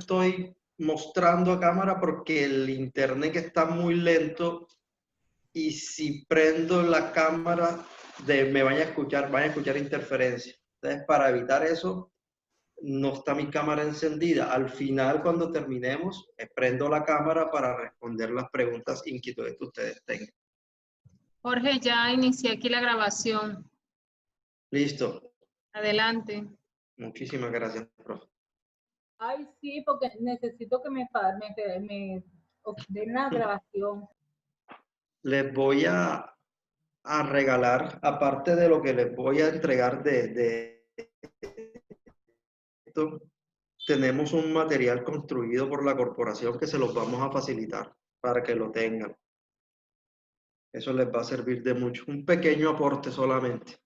estoy mostrando a cámara porque el internet que está muy lento y si prendo la cámara me van a escuchar interferencia. Entonces, para evitar eso, no está mi cámara encendida. Al final, cuando terminemos, prendo la cámara para responder las preguntas, inquietudes que ustedes tengan. Jorge, ya inicié aquí la grabación. Listo. Adelante. Muchísimas gracias, profe. Ay, sí, porque necesito que me den la grabación. Les voy a regalar, aparte de lo que les voy a entregar de esto, tenemos un material construido por la corporación que se los vamos a facilitar para que lo tengan. Eso les va a servir de mucho. Un pequeño aporte solamente.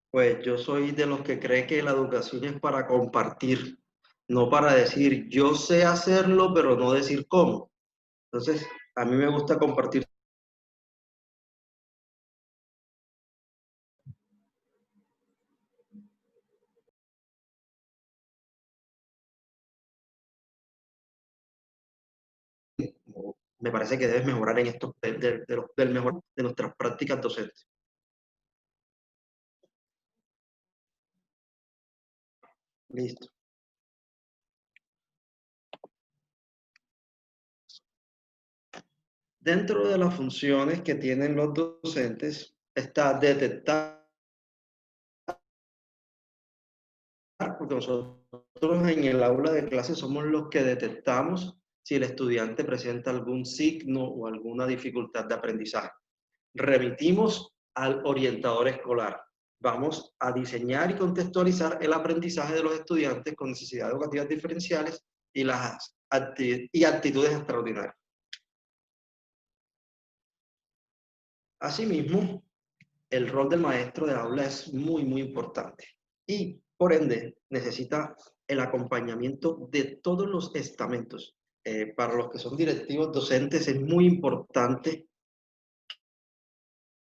Pues yo soy de los que cree que la educación es para compartir, no para decir yo sé hacerlo, pero no decir cómo. Entonces, a mí me gusta compartir. Me parece que debes mejorar en esto, del mejor de nuestras prácticas docentes. Listo. Dentro de las funciones que tienen los docentes está detectar, porque nosotros en el aula de clase somos los que detectamos si el estudiante presenta algún signo o alguna dificultad de aprendizaje. Remitimos al orientador escolar. Vamos a diseñar y contextualizar el aprendizaje de los estudiantes con necesidades educativas diferenciales y actitudes extraordinarias. Asimismo, el rol del maestro de aula es muy, muy importante y, por ende, necesita el acompañamiento de todos los estamentos. Para los que son directivos docentes es muy importante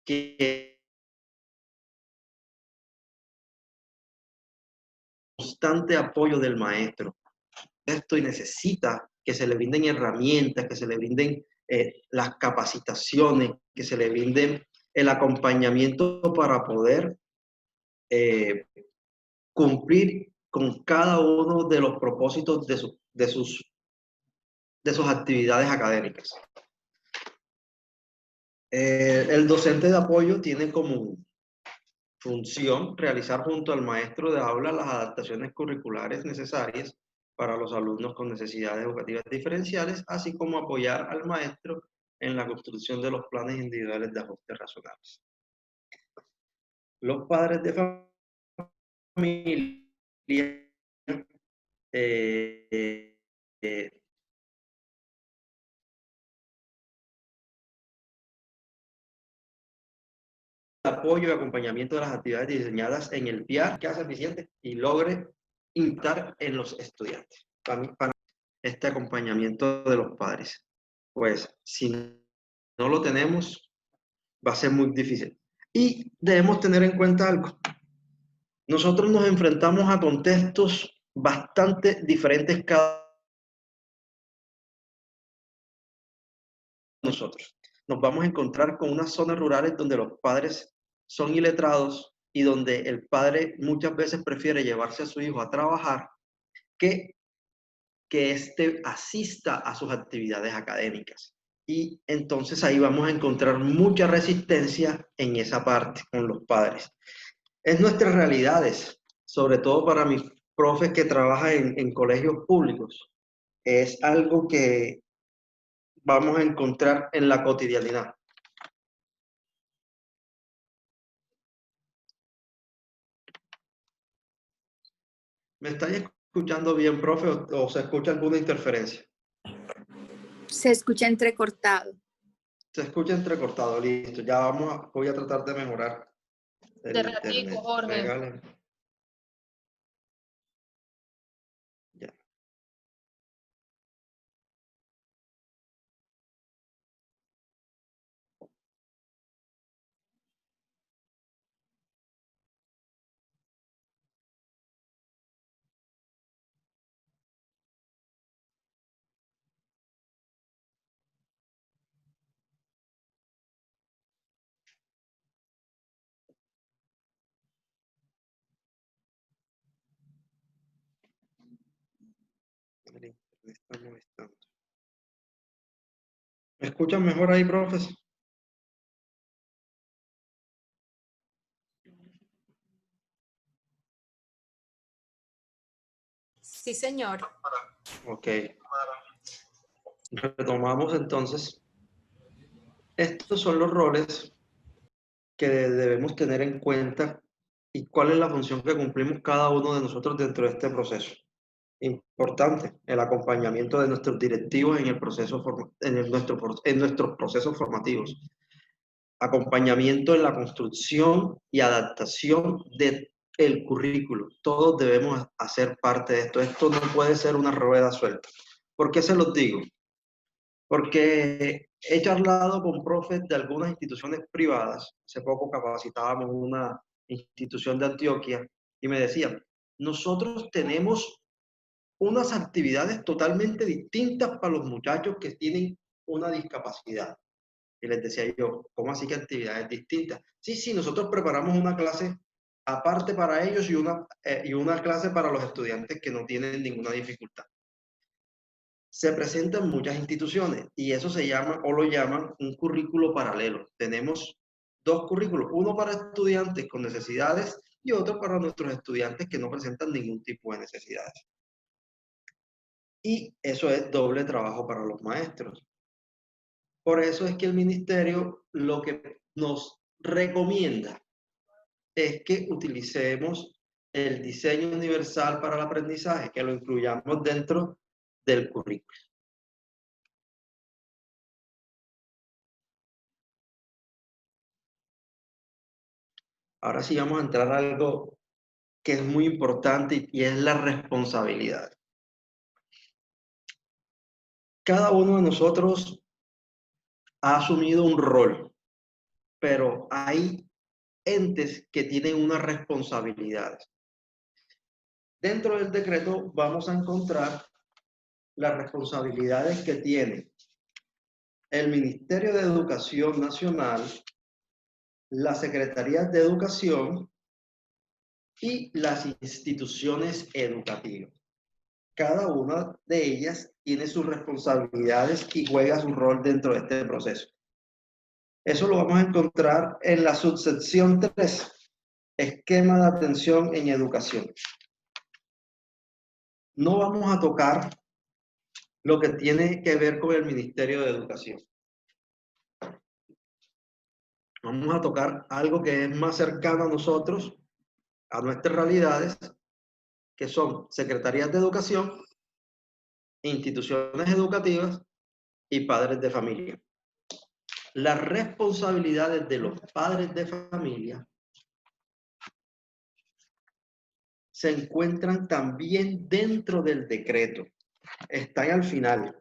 que constante apoyo del maestro. Esto y necesita que se le brinden herramientas, que se le brinden las capacitaciones, que se le brinden el acompañamiento para poder cumplir con cada uno de los propósitos de sus actividades académicas. El docente de apoyo tiene como función realizar junto al maestro de aula las adaptaciones curriculares necesarias para los alumnos con necesidades educativas diferenciales, así como apoyar al maestro en la construcción de los planes individuales de ajustes razonables. Los padres de familia apoyo y acompañamiento de las actividades diseñadas en el PIAR que sea eficiente y logre impactar en los estudiantes. Para este acompañamiento de los padres, pues si no lo tenemos, va a ser muy difícil. Y debemos tener en cuenta algo. Nosotros nos enfrentamos a contextos bastante diferentes cada nosotros. Nos vamos a encontrar con unas zonas rurales donde los padres son iletrados y donde el padre muchas veces prefiere llevarse a su hijo a trabajar que éste asista a sus actividades académicas. Y entonces ahí vamos a encontrar mucha resistencia en esa parte con los padres. Es nuestras realidades, sobre todo para mis profes que trabajan en colegios públicos. Es algo que vamos a encontrar en la cotidianidad. ¿Me estáis escuchando bien, profe, o se escucha alguna interferencia? Se escucha entrecortado. Se escucha entrecortado, listo. Ya voy a tratar de mejorar el De internet. ratico, Jorge. Regalen. Me está molestando. ¿Me escuchan mejor ahí, profes? Sí, señor. Ok. Retomamos entonces. Estos son los roles que debemos tener en cuenta y cuál es la función que cumplimos cada uno de nosotros dentro de este proceso. Importante, el acompañamiento de nuestros directivos en el proceso en nuestros procesos formativos. Acompañamiento en la construcción y adaptación del currículo. Todos debemos hacer parte de esto. Esto no puede ser una rueda suelta. ¿Por qué se los digo? Porque he charlado con profes de algunas instituciones privadas. Hace poco capacitábamos una institución de Antioquia y me decían, nosotros tenemos unas actividades totalmente distintas para los muchachos que tienen una discapacidad. Y les decía yo, ¿cómo así que actividades distintas? Sí, nosotros preparamos una clase aparte para ellos y una clase para los estudiantes que no tienen ninguna dificultad. Se presentan muchas instituciones y eso se llama o lo llaman un currículo paralelo. Tenemos dos currículos, uno para estudiantes con necesidades y otro para nuestros estudiantes que no presentan ningún tipo de necesidades. Y eso es doble trabajo para los maestros. Por eso es que el ministerio lo que nos recomienda es que utilicemos el diseño universal para el aprendizaje, que lo incluyamos dentro del currículo. Ahora sí vamos a entrar a algo que es muy importante y es la responsabilidad. Cada uno de nosotros ha asumido un rol, pero hay entes que tienen unas responsabilidades. Dentro del decreto vamos a encontrar las responsabilidades que tiene el Ministerio de Educación Nacional, las Secretarías de Educación y las instituciones educativas. Cada una de ellas tiene sus responsabilidades y juega su rol dentro de este proceso. Eso lo vamos a encontrar en la subsección 3, esquema de atención en educación. No vamos a tocar lo que tiene que ver con el Ministerio de Educación. Vamos a tocar algo que es más cercano a nosotros, a nuestras realidades, que son secretarías de educación, instituciones educativas y padres de familia. Las responsabilidades de los padres de familia se encuentran también dentro del decreto. Están al final.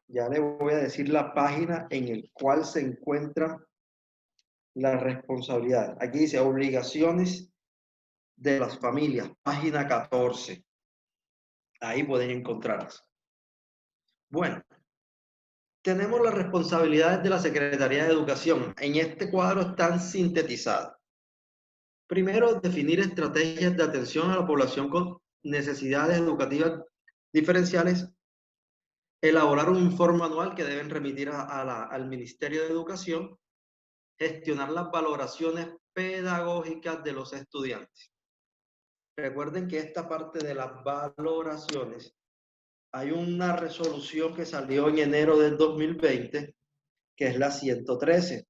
Ya le voy a decir la página en el cual se encuentra la responsabilidad. Aquí dice obligaciones de las familias, página 14. Ahí pueden encontrarlas. Bueno, tenemos las responsabilidades de la Secretaría de Educación. En este cuadro están sintetizadas. Primero, definir estrategias de atención a la población con necesidades educativas diferenciales. Elaborar un informe anual que deben remitir al Ministerio de Educación. Gestionar las valoraciones pedagógicas de los estudiantes. Recuerden que esta parte de las valoraciones, hay una resolución que salió en enero del 2020, que es la 113.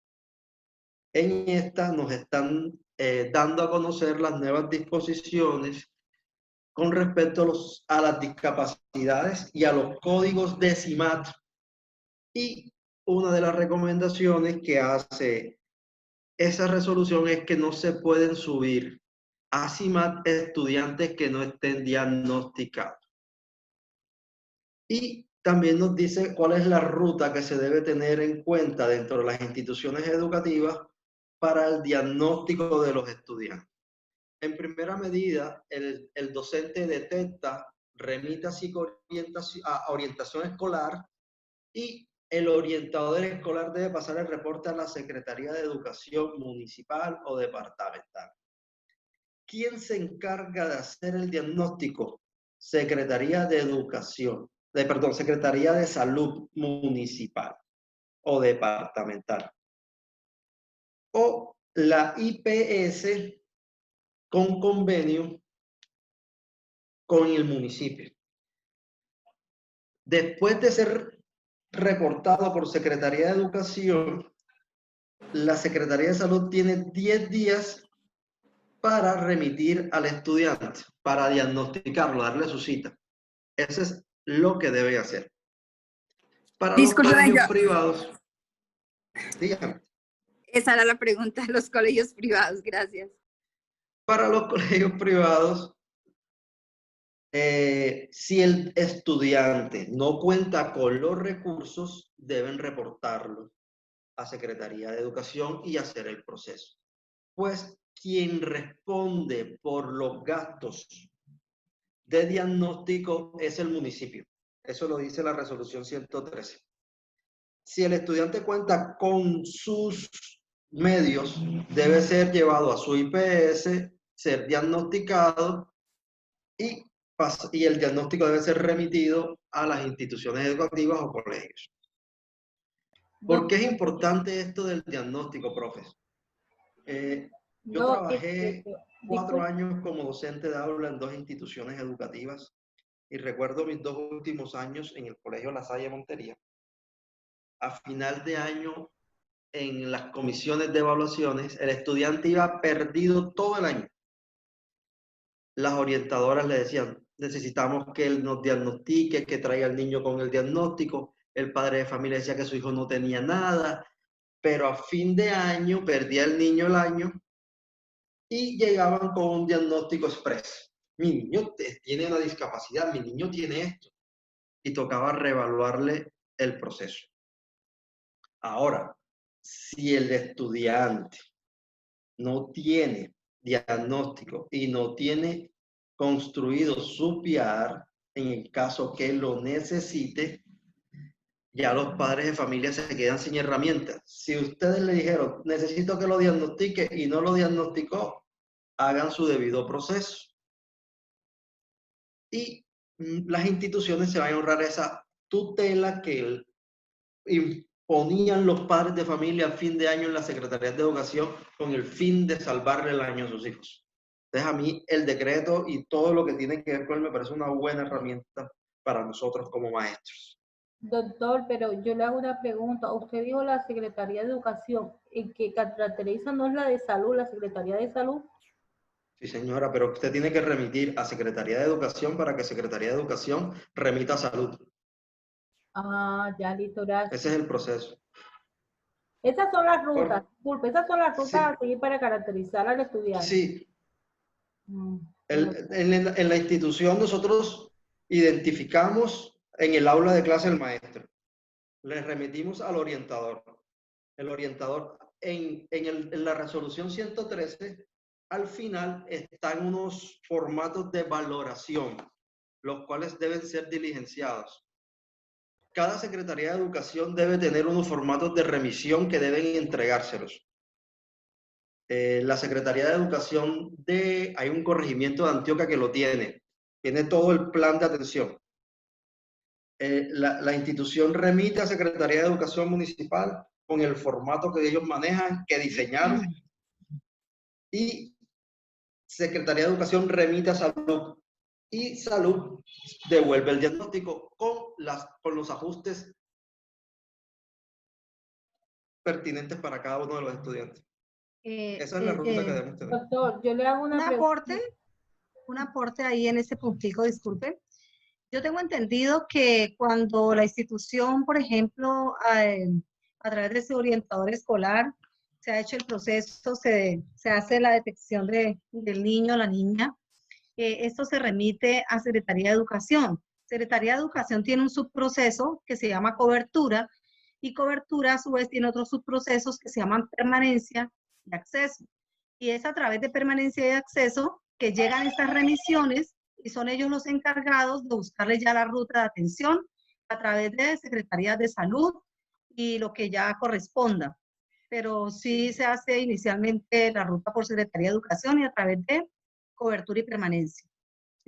En esta nos están dando a conocer las nuevas disposiciones con respecto a las discapacidades y a los códigos de CIMAT. Y una de las recomendaciones que hace esa resolución es que no se pueden subir a CIMAT estudiantes que no estén diagnosticados. Y también nos dice cuál es la ruta que se debe tener en cuenta dentro de las instituciones educativas para el diagnóstico de los estudiantes. En primera medida, el docente detecta, remite a orientación escolar y el orientador escolar debe pasar el reporte a la Secretaría de Educación municipal o departamental. ¿Quién se encarga de hacer el diagnóstico? Secretaría de Educación, Secretaría de Salud Municipal o departamental. O la IPS con convenio con el municipio. Después de ser reportado por Secretaría de Educación, la Secretaría de Salud tiene 10 días para remitir al estudiante, para diagnosticarlo, darle su cita. Eso es lo que debe hacer. Para Disculpe, los colegios yo- privados, dígame, Esa era la pregunta de los colegios privados. Gracias. para los colegios privados, si el estudiante no cuenta con los recursos, deben reportarlo a Secretaría de Educación y hacer el proceso. Pues quien responde por los gastos de diagnóstico es el municipio. Eso lo dice la resolución 113. Si el estudiante cuenta con sus medios, debe ser llevado a su IPS, ser diagnosticado y el diagnóstico debe ser remitido a las instituciones educativas o colegios. ¿Por qué es importante esto del diagnóstico, profes? Yo trabajé 4 años como docente de aula en 2 instituciones educativas y recuerdo mis 2 últimos años en el Colegio La Salle Montería. A final de año, en las comisiones de evaluaciones, el estudiante iba perdido todo el año. Las orientadoras le decían, necesitamos que él nos diagnostique, que traiga al niño con el diagnóstico. El padre de familia decía que su hijo no tenía nada, pero a fin de año perdía el niño el año y llegaban con un diagnóstico express. Mi niño tiene una discapacidad, mi niño tiene esto. Y tocaba reevaluarle el proceso. Ahora, si el estudiante no tiene diagnóstico y no tiene construido su PIAR, en el caso que lo necesite, ya los padres de familia se quedan sin herramientas. Si ustedes le dijeron, necesito que lo diagnostique y no lo diagnosticó, hagan su debido proceso. Y las instituciones se van a ahorrar esa tutela que imponían los padres de familia a fin de año en la Secretaría de Educación con el fin de salvarle el año a sus hijos. Entonces a mí el decreto y todo lo que tiene que ver con él me parece una buena herramienta para nosotros como maestros. Doctor, pero yo le hago una pregunta. Usted dijo la Secretaría de Educación, ¿en que caracteriza no es la de Salud, la Secretaría de Salud? Sí, señora, pero usted tiene que remitir a Secretaría de Educación para que Secretaría de Educación remita a Salud. Ah, ya, listo, gracias. Ese es el proceso. Esas son las rutas, disculpe, esas son las rutas Sí. a seguir para caracterizar al estudiante. Sí. Mm, En la institución nosotros identificamos en el aula de clase el maestro. Le remitimos al orientador. El orientador, en la resolución 113, al final están unos formatos de valoración, los cuales deben ser diligenciados. Cada Secretaría de Educación debe tener unos formatos de remisión que deben entregárselos. La Secretaría de Educación hay un corregimiento de Antioquia que lo tiene todo el plan de atención. La institución remite a Secretaría de Educación Municipal con el formato que ellos manejan, que diseñaron, y Secretaría de Educación remite a Salud, y Salud devuelve el diagnóstico con los ajustes pertinentes para cada uno de los estudiantes. Esa es la ruta que debemos tener. Doctor, yo le hago una pregunta. Un aporte ahí en ese puntico, disculpe. Yo tengo entendido que cuando la institución, por ejemplo, a través de ese orientador escolar, se ha hecho el proceso, se hace la detección del niño o la niña, esto se remite a Secretaría de Educación. Secretaría de Educación tiene un subproceso que se llama cobertura, y cobertura a su vez tiene otros subprocesos que se llaman permanencia y acceso. Y es a través de permanencia y acceso que llegan estas remisiones y son ellos los encargados de buscarle ya la ruta de atención a través de Secretarías de Salud y lo que ya corresponda. Pero sí se hace inicialmente la ruta por Secretaría de Educación y a través de cobertura y permanencia.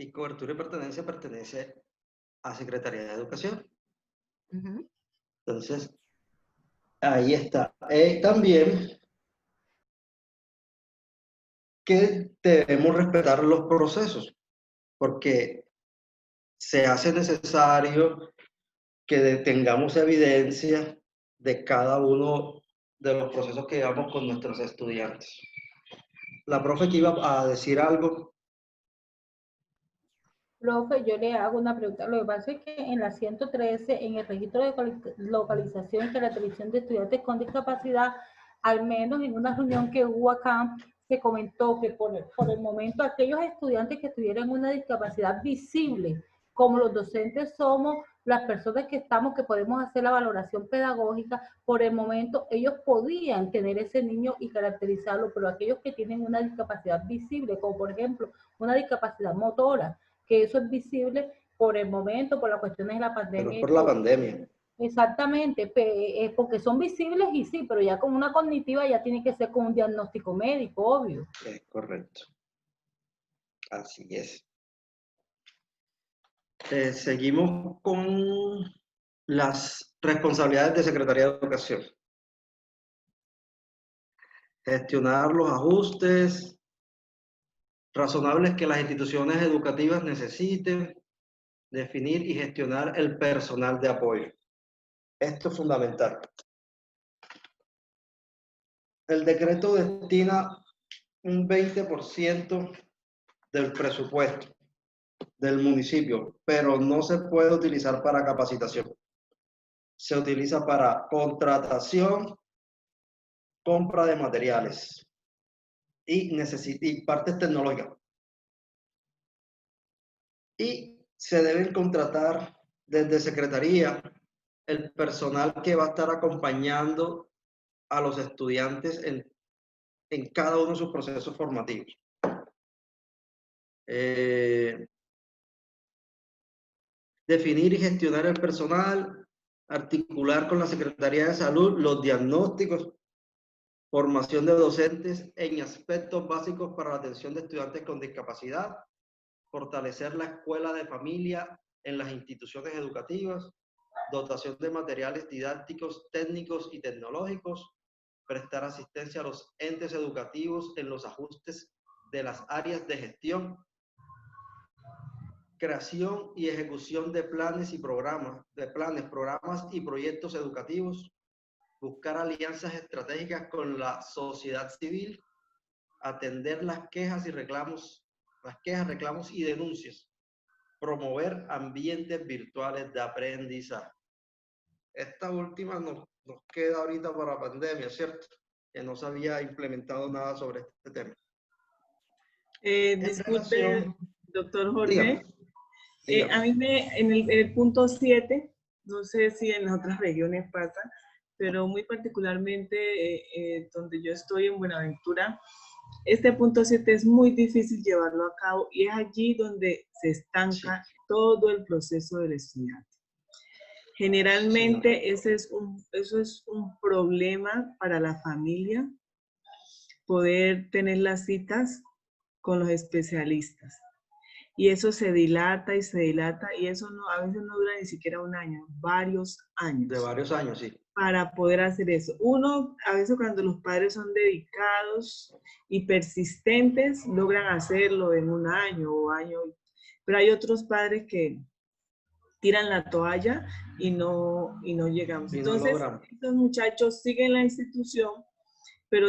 Y cobertura y pertenencia pertenece a Secretaría de Educación. Ujú. Entonces, ahí está. También que debemos respetar los procesos, porque se hace necesario que tengamos evidencia de cada uno de los procesos que llevamos con nuestros estudiantes. La profe que iba a decir algo. Profe, yo le hago una pregunta. Lo que pasa es que en la 113, en el registro de localización y caracterización de estudiantes con discapacidad, al menos en una reunión que hubo acá, se comentó que por el momento aquellos estudiantes que tuvieran una discapacidad visible, como los docentes somos las personas que estamos, que podemos hacer la valoración pedagógica, por el momento ellos podían tener ese niño y caracterizarlo, pero aquellos que tienen una discapacidad visible, como por ejemplo una discapacidad motora, que eso es visible por el momento, por las cuestiones de la Pero pandemia. por la pandemia. Exactamente, porque son visibles y sí, pero ya con una cognitiva ya tiene que ser con un diagnóstico médico, obvio. Es correcto. Así es. Seguimos con las responsabilidades de Secretaría de Educación. Gestionar los ajustes razonables que las instituciones educativas necesiten, definir y gestionar el personal de apoyo. Esto es fundamental. El decreto destina un 20% del presupuesto del municipio, pero no se puede utilizar para capacitación. Se utiliza para contratación, compra de materiales y partes tecnológicas. Y se deben contratar desde Secretaría el personal que va a estar acompañando a los estudiantes en cada uno de sus procesos formativos. Definir y gestionar el personal, articular con la Secretaría de Salud los diagnósticos, formación de docentes en aspectos básicos para la atención de estudiantes con discapacidad, fortalecer la escuela de familia en las instituciones educativas, dotación de materiales didácticos, técnicos y tecnológicos, prestar asistencia a los entes educativos en los ajustes de las áreas de gestión, creación y ejecución de planes y programas, programas y proyectos educativos, buscar alianzas estratégicas con la sociedad civil, atender las quejas, reclamos y denuncias, promover ambientes virtuales de aprendizaje. Esta última nos queda ahorita para la pandemia, ¿cierto? Que no se había implementado nada sobre este tema. Disculpe, doctor Jorge. Dígame. Dígame. A mí en el punto 7, no sé si en las otras regiones pasa, pero muy particularmente donde yo estoy en Buenaventura, este punto 7 es muy difícil llevarlo a cabo y es allí donde se estanca todo el proceso del estudiante. Generalmente eso es un problema para la familia, poder tener las citas con los especialistas. Y eso se dilata y eso a veces no dura ni siquiera un año, varios años. De varios años, sí. Para poder hacer eso. Uno, a veces cuando los padres son dedicados y persistentes, logran hacerlo en un año o año. Pero hay otros padres que tiran la toalla y no llegamos. Entonces, estos muchachos siguen la institución, pero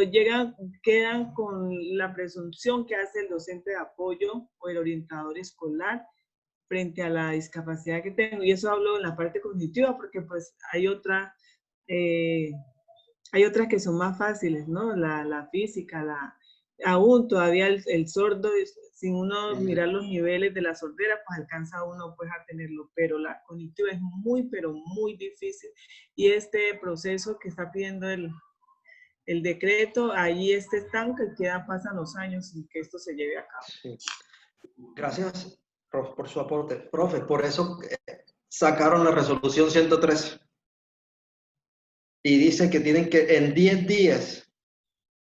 quedan con la presunción que hace el docente de apoyo o el orientador escolar frente a la discapacidad que tengo. Y eso hablo en la parte cognitiva, porque pues hay otras que son más fáciles, ¿no? La física, aún todavía el sordo, sin uno mirar los niveles de la sordera, pues alcanza uno pues a tenerlo, pero la cognitiva es muy, pero muy difícil. Y este proceso que está pidiendo el decreto, ahí estanca y pasan los años sin que esto se lleve a cabo. Sí. Gracias, profe, por su aporte. Profe, por eso sacaron la resolución 113 y dice que tienen que en 10 días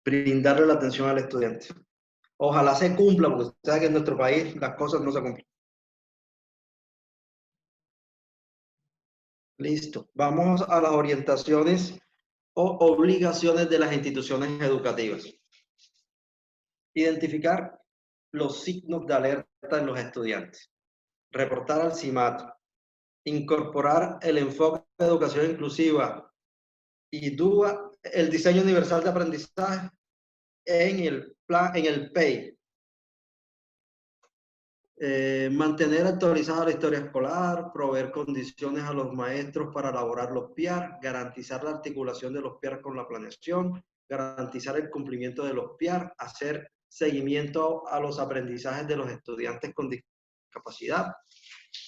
brindarle la atención al estudiante. Ojalá se cumpla, porque usted sabe que en nuestro país las cosas no se cumplen. Listo. Vamos a las orientaciones o obligaciones de las instituciones educativas. Identificar los signos de alerta en los estudiantes. Reportar al CIMAT. Incorporar el enfoque de educación inclusiva y DUA, el diseño universal de aprendizaje en el PEI. Mantener actualizada la historia escolar, proveer condiciones a los maestros para elaborar los PIAR, garantizar la articulación de los PIAR con la planeación, garantizar el cumplimiento de los PIAR, hacer seguimiento a los aprendizajes de los estudiantes con discapacidad,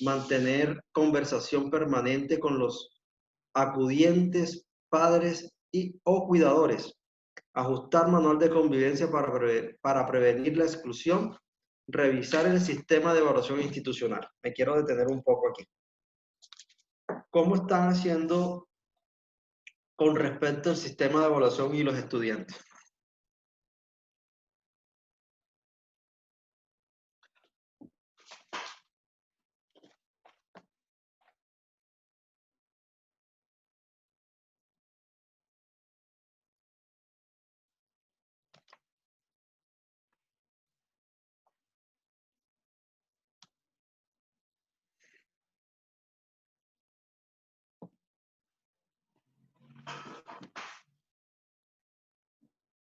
mantener conversación permanente con los acudientes, padres o cuidadores, ajustar manual de convivencia para prevenir la exclusión, revisar el sistema de evaluación institucional. Me quiero detener un poco aquí. ¿Cómo están haciendo con respecto al sistema de evaluación y los estudiantes?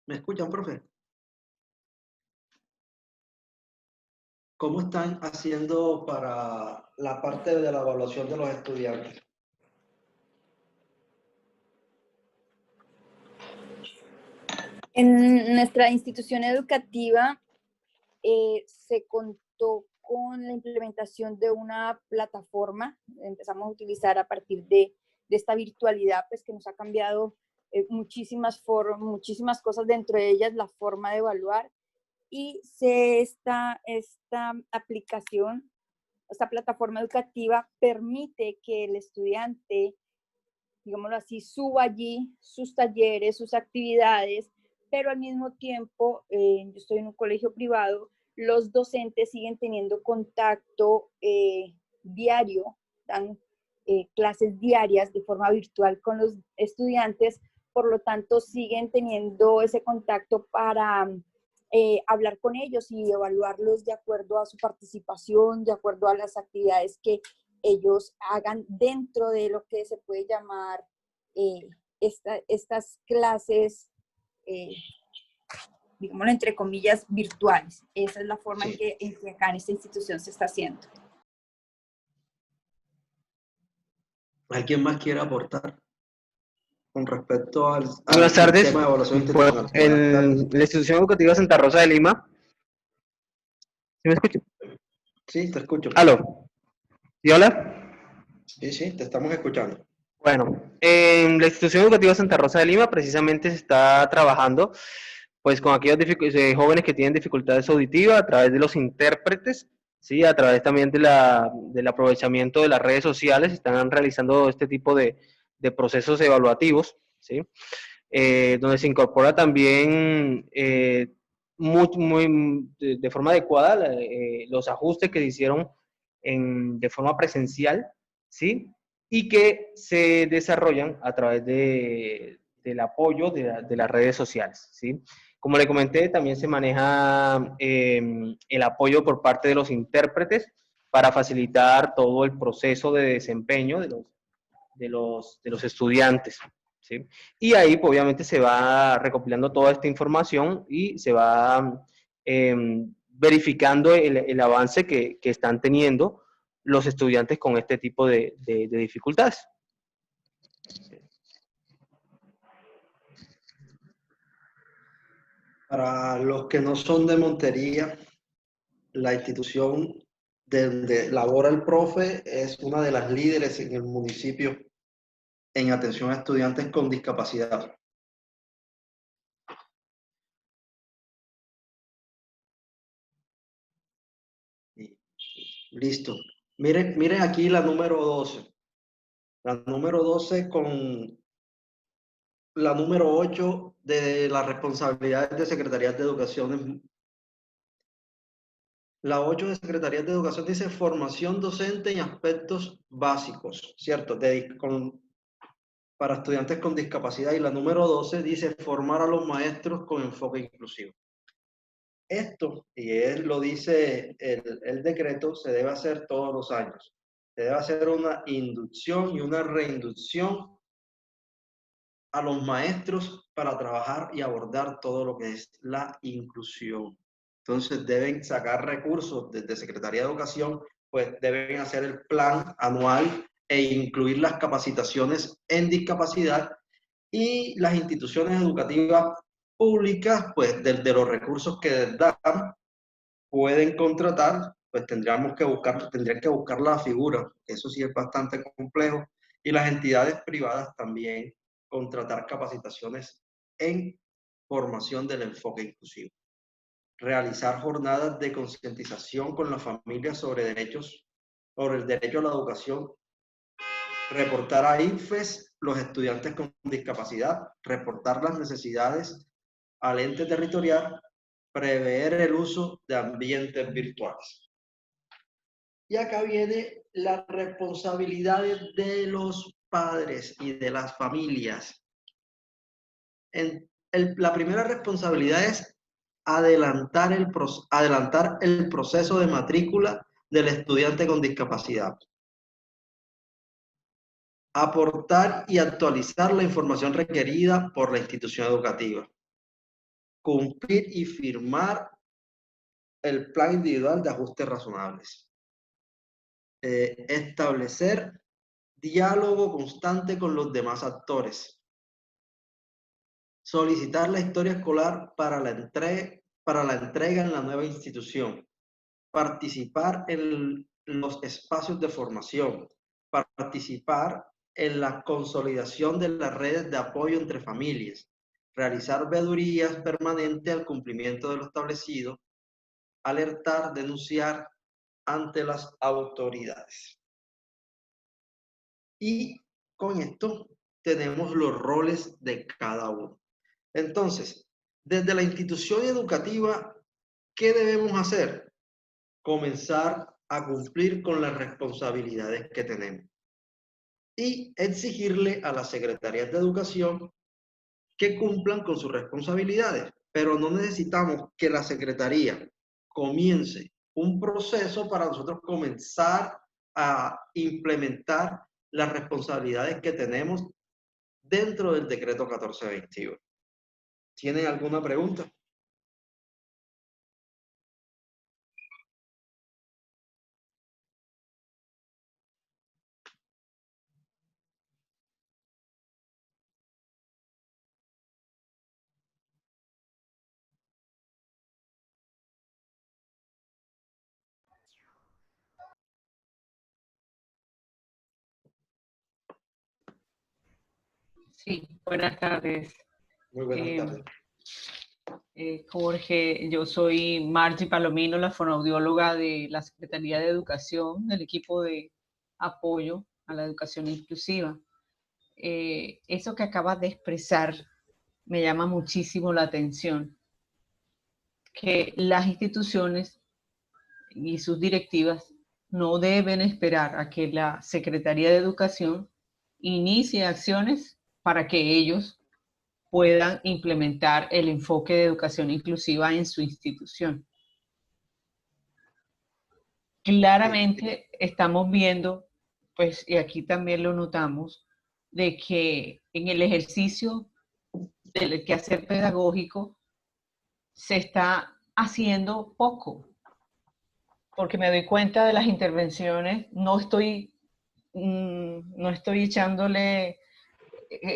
¿Me escuchan, profe? ¿Cómo están haciendo para la parte de la evaluación de los estudiantes? En nuestra institución educativa se contó con la implementación de una plataforma. Empezamos a utilizar a partir de esta virtualidad, pues que nos ha cambiado muchísimas cosas, dentro de ellas la forma de evaluar. Y esta aplicación, esta plataforma educativa permite que el estudiante, digámoslo así, suba allí sus talleres, sus actividades, pero al mismo tiempo, yo estoy en un colegio privado, los docentes siguen teniendo contacto diario, dan clases diarias de forma virtual con los estudiantes, por lo tanto siguen teniendo ese contacto para hablar con ellos y evaluarlos de acuerdo a su participación, de acuerdo a las actividades que ellos hagan dentro de lo que se puede llamar estas clases, digámoslo entre comillas, virtuales. Esa es la forma en que acá en esta institución se está haciendo. ¿Alguien más quiere aportar con respecto al Buenas tardes. sistema de evaluación Pues, institucional? en la institución educativa Santa Rosa de Lima. ¿Sí me escuchan? Sí, te escucho. ¿Aló? ¿Y hola? Sí, te estamos escuchando. Bueno, en la institución educativa Santa Rosa de Lima precisamente se está trabajando pues con aquellos jóvenes que tienen dificultades auditivas a través de los intérpretes, ¿sí? A través también del aprovechamiento de las redes sociales, están realizando este tipo de procesos evaluativos, ¿sí? Donde se incorpora también de forma adecuada los ajustes que se hicieron de forma presencial, ¿sí? Y que se desarrollan a través del apoyo de las redes sociales, ¿sí? Como le comenté, también se maneja el apoyo por parte de los intérpretes para facilitar todo el proceso de desempeño de los estudiantes, ¿sí? Y ahí, pues, obviamente, se va recopilando toda esta información y se va verificando el avance que están teniendo los estudiantes con este tipo de dificultades. Para los que no son de Montería, la institución donde labora el profe es una de las líderes en el municipio en atención a estudiantes con discapacidad. Listo. Miren aquí la número 12. La número 12 con la número 8 de las responsabilidades de Secretaría de Educación La 8 de Secretaría de Educación dice formación docente en aspectos básicos, ¿cierto? Para estudiantes con discapacidad. Y la número 12 dice formar a los maestros con enfoque inclusivo. Esto, y él lo dice el decreto, se debe hacer todos los años. Se debe hacer una inducción y una reinducción a los maestros para trabajar y abordar todo lo que es la inclusión. Entonces deben sacar recursos desde Secretaría de Educación, pues deben hacer el plan anual e incluir las capacitaciones en discapacidad, y las instituciones educativas públicas, pues desde los recursos que dan, pueden contratar, pues tendrían que buscar la figura, eso sí es bastante complejo, y las entidades privadas también contratar capacitaciones en formación del enfoque inclusivo. Realizar jornadas de concientización con las familias sobre el derecho a la educación, reportar a INFES los estudiantes con discapacidad, reportar las necesidades al ente territorial, prever el uso de ambientes virtuales. Y acá viene las responsabilidades de los padres y de las familias. La primera responsabilidad es adelantar el proceso de matrícula del estudiante con discapacidad. Aportar y actualizar la información requerida por la institución educativa. Cumplir y firmar el plan individual de ajustes razonables. Establecer diálogo constante con los demás actores. Solicitar la historia escolar para la entrega en la nueva institución. Participar en los espacios de formación. Participar en la consolidación de las redes de apoyo entre familias. Realizar veedurías permanentes al cumplimiento de lo establecido. Alertar, denunciar ante las autoridades. Y con esto tenemos los roles de cada uno. Entonces, desde la institución educativa, ¿qué debemos hacer? Comenzar a cumplir con las responsabilidades que tenemos y exigirle a las secretarías de educación que cumplan con sus responsabilidades. Pero no necesitamos que la secretaría comience un proceso para nosotros comenzar a implementar las responsabilidades que tenemos dentro del decreto 1421. ¿Tienen alguna pregunta? Sí, buenas tardes. Muy buenas tardes. Jorge, yo soy Margie Palomino, la fonoaudióloga de la Secretaría de Educación, del equipo de apoyo a la educación inclusiva. Eso que acabas de expresar me llama muchísimo la atención, que las instituciones y sus directivas no deben esperar a que la Secretaría de Educación inicie acciones para que ellos puedan implementar el enfoque de educación inclusiva en su institución. Claramente estamos viendo, pues, y aquí también lo notamos, de que en el ejercicio del quehacer pedagógico se está haciendo poco, porque me doy cuenta de las intervenciones, no estoy echándole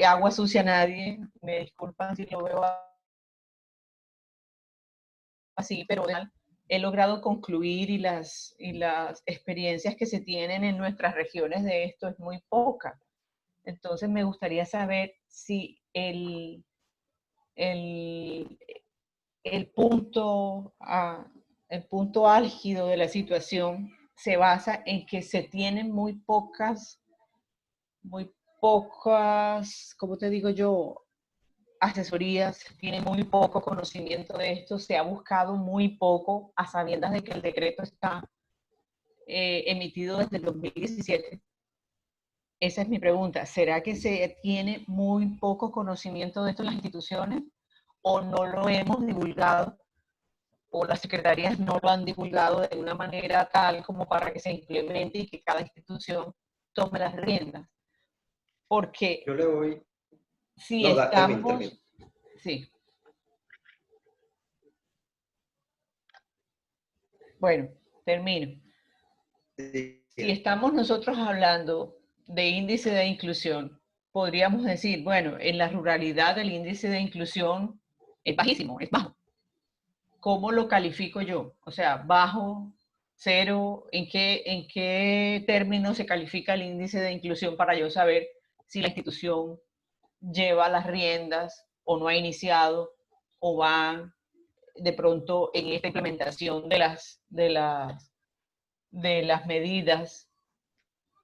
agua sucia a nadie, me disculpan si lo veo así, pero he logrado concluir y las experiencias que se tienen en nuestras regiones de esto es muy poca. Entonces me gustaría saber si el punto álgido de la situación se basa en que se tienen muy pocas, ¿cómo te digo yo?, asesorías, se tiene muy poco conocimiento de esto, se ha buscado muy poco a sabiendas de que el decreto está emitido desde el 2017. Esa es mi pregunta. ¿Será que se tiene muy poco conocimiento de esto en las instituciones o no lo hemos divulgado o las secretarías no lo han divulgado de una manera tal como para que se implemente y que cada institución tome las riendas? Porque Yo le voy... si No, estamos... termino. Sí. Bueno, termino. Sí. Si estamos nosotros hablando de índice de inclusión, podríamos decir, bueno, en la ruralidad el índice de inclusión es bajísimo, es bajo. ¿Cómo lo califico yo? O sea, bajo, cero, ¿en qué términos se califica el índice de inclusión para yo saber si la institución lleva las riendas o no ha iniciado o va de pronto en esta implementación de las medidas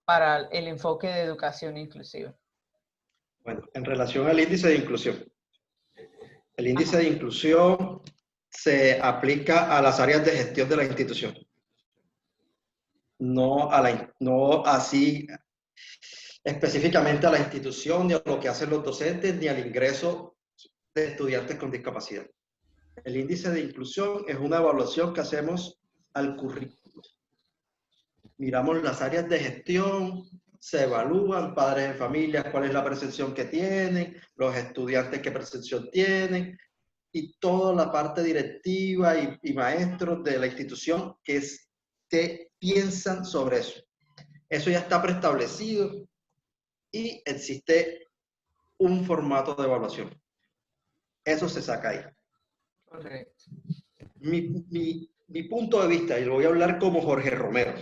para el enfoque de educación inclusiva? Bueno, en relación al índice de inclusión. El índice de inclusión se aplica a las áreas de gestión de la institución. No así específicamente a la institución, ni a lo que hacen los docentes, ni al ingreso de estudiantes con discapacidad. El índice de inclusión es una evaluación que hacemos al currículo. Miramos las áreas de gestión, se evalúan padres de familia, cuál es la percepción que tienen, los estudiantes qué percepción tienen, y toda la parte directiva y maestros de la institución que piensan sobre eso. Eso ya está preestablecido y existe un formato de evaluación. Eso se saca ahí. Correcto. Mi punto de vista, y lo voy a hablar como Jorge Romero.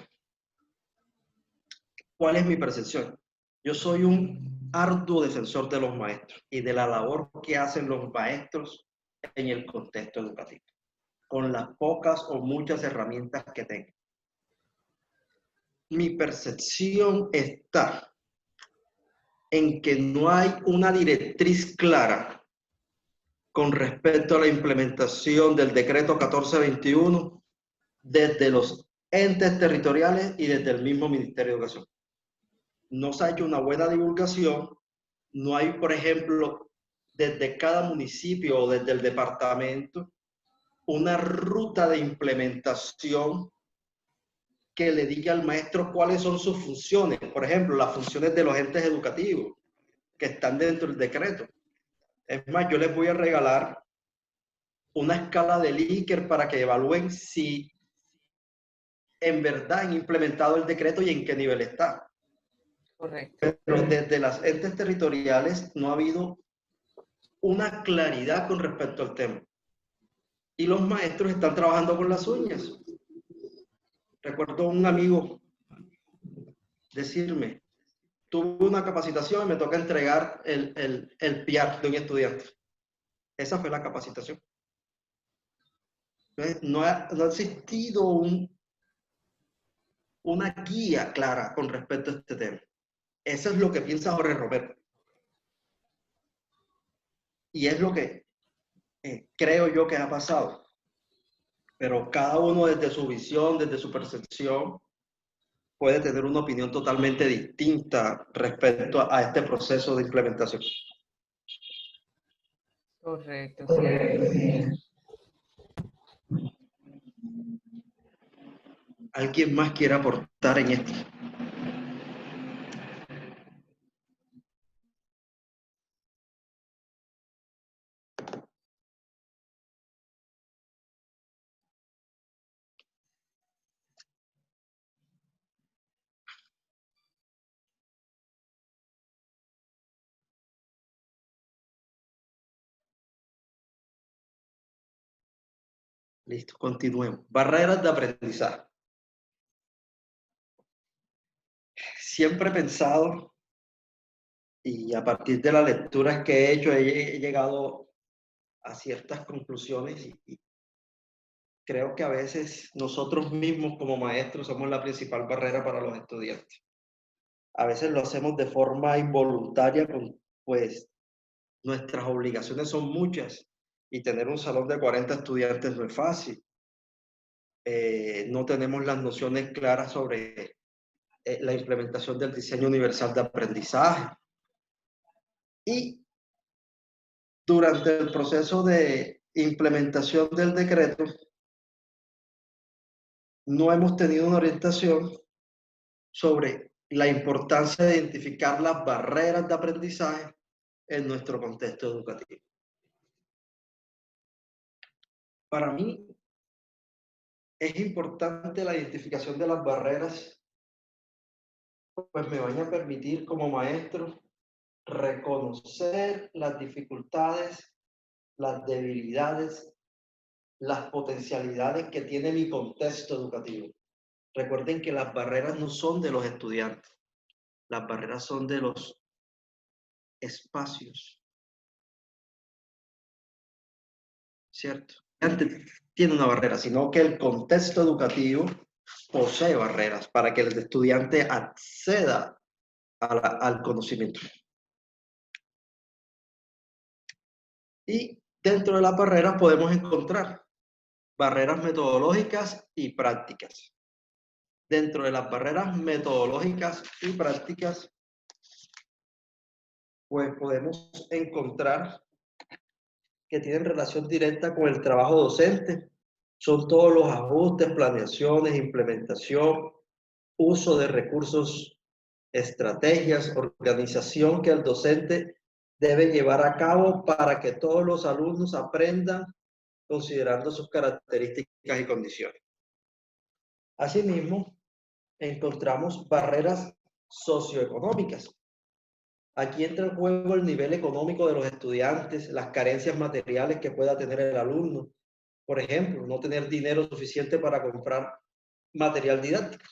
¿Cuál es mi percepción? Yo soy un arduo defensor de los maestros y de la labor que hacen los maestros en el contexto educativo, con las pocas o muchas herramientas que tengan. Mi percepción está en que no hay una directriz clara con respecto a la implementación del decreto 1421 desde los entes territoriales y desde el mismo Ministerio de Educación. No se ha hecho una buena divulgación, no hay, por ejemplo, desde cada municipio o desde el departamento, una ruta de implementación que le diga al maestro cuáles son sus funciones. Por ejemplo, las funciones de los entes educativos que están dentro del decreto. Es más, yo les voy a regalar una escala de Likert para que evalúen si en verdad han implementado el decreto y en qué nivel está. Correcto. Pero desde las entes territoriales no ha habido una claridad con respecto al tema. Y los maestros están trabajando con las uñas. Recuerdo un amigo decirme, tuve una capacitación y me toca entregar el PIAR de un estudiante. Esa fue la capacitación. Entonces, no ha existido una guía clara con respecto a este tema. Eso es lo que piensa Jorge Romero. Y es lo que creo yo que ha pasado. Pero cada uno desde su visión, desde su percepción, puede tener una opinión totalmente distinta respecto a este proceso de implementación. Correcto. Sí. ¿Alguien más quiere aportar en esto? Listo, continuemos. Barreras de aprendizaje. Siempre he pensado, y a partir de las lecturas que he hecho, he llegado a ciertas conclusiones y creo que a veces nosotros mismos como maestros somos la principal barrera para los estudiantes. A veces lo hacemos de forma involuntaria, pues Nuestras obligaciones son muchas y tener un salón de 40 estudiantes no es fácil. No tenemos las nociones claras sobre la implementación del diseño universal de aprendizaje. Y durante el proceso de implementación del decreto, no hemos tenido una orientación sobre la importancia de identificar las barreras de aprendizaje en nuestro contexto educativo. Para mí, es importante la identificación de las barreras, pues me van a permitir como maestro reconocer las dificultades, las debilidades, las potencialidades que tiene mi contexto educativo. Recuerden que las barreras no son de los estudiantes, las barreras son de los espacios, ¿cierto? Tiene una barrera, sino que el contexto educativo posee barreras para que el estudiante acceda al conocimiento. Y dentro de las barreras podemos encontrar barreras metodológicas y prácticas. Dentro de las barreras metodológicas y prácticas, pues podemos encontrar que tienen relación directa con el trabajo docente. Son todos los ajustes, planeaciones, implementación, uso de recursos, estrategias, organización que el docente debe llevar a cabo para que todos los alumnos aprendan considerando sus características y condiciones. Asimismo, encontramos barreras socioeconómicas. Aquí entra en juego el nivel económico de los estudiantes, las carencias materiales que pueda tener el alumno. Por ejemplo, no tener dinero suficiente para comprar material didáctico.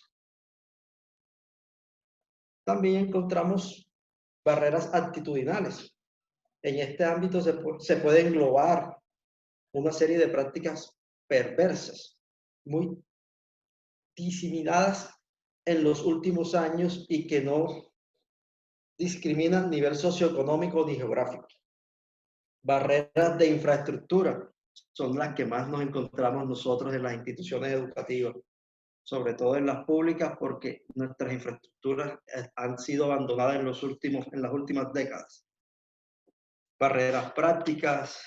También encontramos barreras actitudinales. En este ámbito se puede englobar una serie de prácticas perversas, muy diseminadas en los últimos años y que no discriminan nivel socioeconómico ni geográfico. Barreras de infraestructura son las que más nos encontramos nosotros en las instituciones educativas, sobre todo en las públicas, porque nuestras infraestructuras han sido abandonadas en las últimas décadas. Barreras prácticas,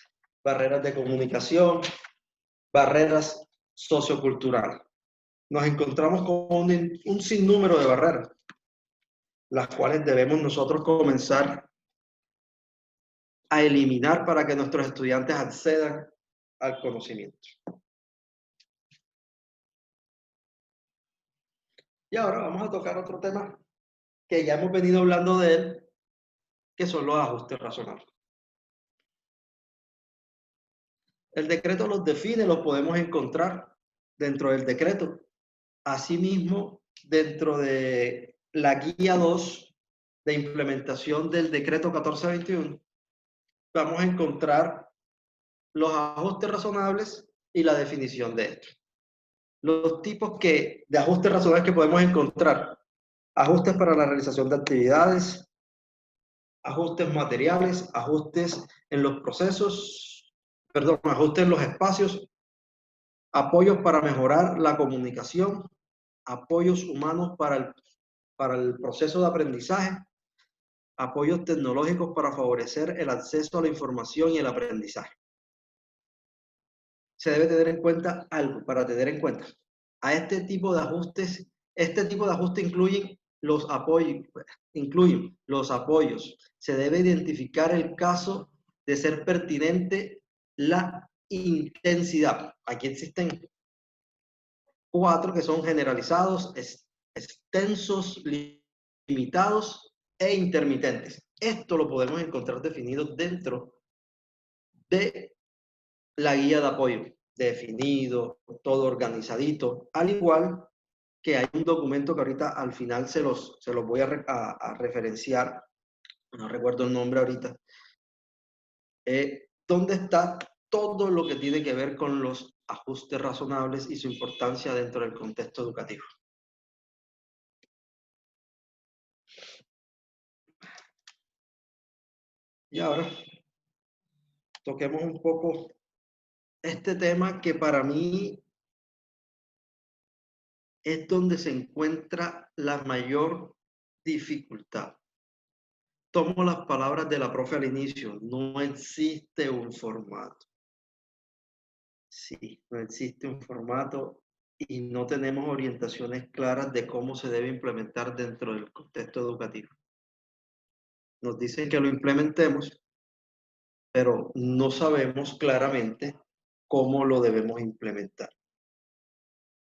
barreras de comunicación, barreras socioculturales. Nos encontramos con un sinnúmero de barreras, las cuales debemos nosotros comenzar a eliminar para que nuestros estudiantes accedan al conocimiento. Y ahora vamos a tocar otro tema que ya hemos venido hablando de él, que son los ajustes razonables. El decreto los define, los podemos encontrar dentro del decreto. Asimismo, dentro de la guía 2 de implementación del decreto 1421, vamos a encontrar los ajustes razonables y la definición de esto. Los tipos de ajustes razonables que podemos encontrar: ajustes para la realización de actividades, ajustes materiales, ajustes en los procesos, ajustes en los espacios, apoyos para mejorar la comunicación, apoyos humanos para el proceso de aprendizaje, apoyos tecnológicos para favorecer el acceso a la información y el aprendizaje. Se debe tener en cuenta algo para tener en cuenta. A este tipo de ajustes incluyen los apoyos. Se debe identificar el caso de ser pertinente la intensidad. Aquí existen 4 que son generalizados, extensos, limitados e intermitentes. Esto lo podemos encontrar definido dentro de la guía de apoyo, definido, todo organizadito, al igual que hay un documento que ahorita al final se los voy a referenciar, no recuerdo el nombre ahorita, donde está todo lo que tiene que ver con los ajustes razonables y su importancia dentro del contexto educativo. Y ahora toquemos un poco este tema que para mí es donde se encuentra la mayor dificultad. Tomo las palabras de la profe al inicio, no existe un formato. Sí, no existe un formato y no tenemos orientaciones claras de cómo se debe implementar dentro del contexto educativo. Nos dicen que lo implementemos, pero no sabemos claramente cómo lo debemos implementar.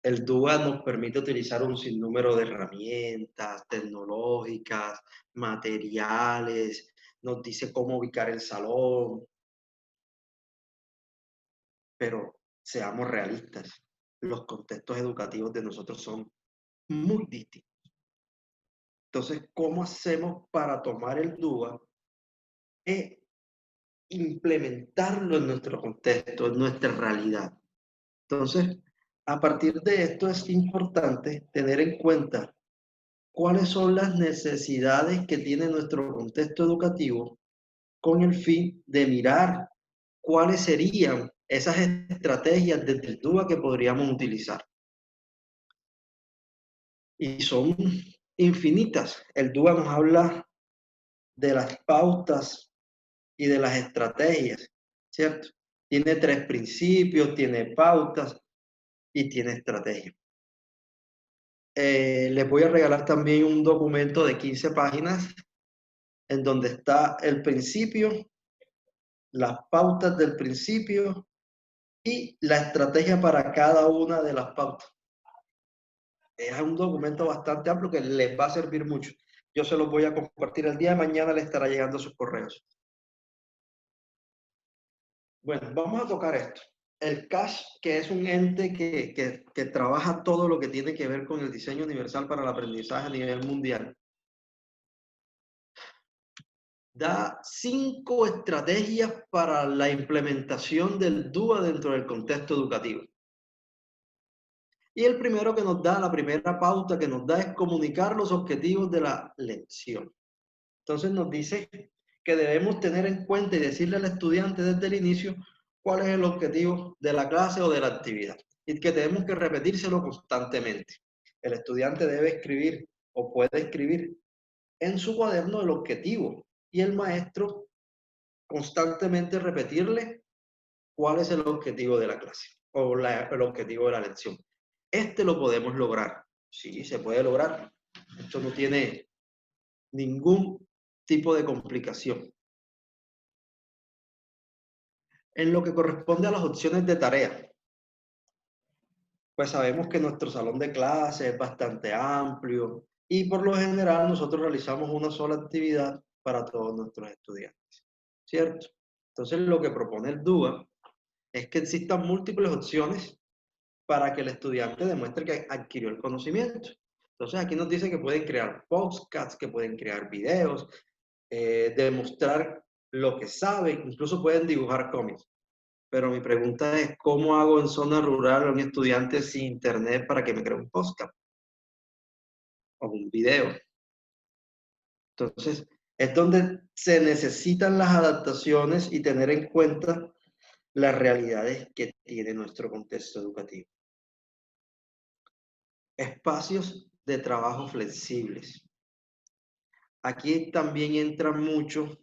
El DUA nos permite utilizar un sinnúmero de herramientas tecnológicas, materiales, nos dice cómo ubicar el salón, pero seamos realistas, los contextos educativos de nosotros son muy distintos. Entonces, ¿cómo hacemos para tomar el DUA e implementarlo en nuestro contexto, en nuestra realidad? Entonces, a partir de esto es importante tener en cuenta cuáles son las necesidades que tiene nuestro contexto educativo con el fin de mirar cuáles serían esas estrategias desde el DUA que podríamos utilizar. Y son infinitas. El DUA nos habla de las pautas y de las estrategias, ¿cierto? Tiene 3 principios, tiene pautas y tiene estrategias. Les voy a regalar también un documento de 15 páginas en donde está el principio, las pautas del principio y la estrategia para cada una de las pautas. Es un documento bastante amplio que les va a servir mucho. Yo se los voy a compartir el día de mañana, le estará llegando a sus correos. Bueno, vamos a tocar esto. El CAS, que es un ente que trabaja todo lo que tiene que ver con el diseño universal para el aprendizaje a nivel mundial, da 5 estrategias para la implementación del DUA dentro del contexto educativo. Y el primero que nos da, la primera pauta que nos da es comunicar los objetivos de la lección. Entonces nos dice que debemos tener en cuenta y decirle al estudiante desde el inicio cuál es el objetivo de la clase o de la actividad. Y que tenemos que repetírselo constantemente. El estudiante debe escribir o puede escribir en su cuaderno el objetivo y el maestro constantemente repetirle cuál es el objetivo de la clase o el objetivo de la lección. Este lo podemos lograr. Sí, se puede lograr. Esto no tiene ningún tipo de complicación. En lo que corresponde a las opciones de tarea, pues sabemos que nuestro salón de clase es bastante amplio y por lo general nosotros realizamos una sola actividad para todos nuestros estudiantes, ¿cierto? Entonces lo que propone el DUA es que existan múltiples opciones para que el estudiante demuestre que adquirió el conocimiento. Entonces aquí nos dice que pueden crear podcasts, que pueden crear videos, demostrar lo que saben, incluso pueden dibujar cómics. Pero mi pregunta es, ¿cómo hago en zona rural a un estudiante sin internet para que me cree un podcast o un video? Entonces, es donde se necesitan las adaptaciones y tener en cuenta las realidades que tiene nuestro contexto educativo. Espacios de trabajo flexibles. Aquí también entra mucho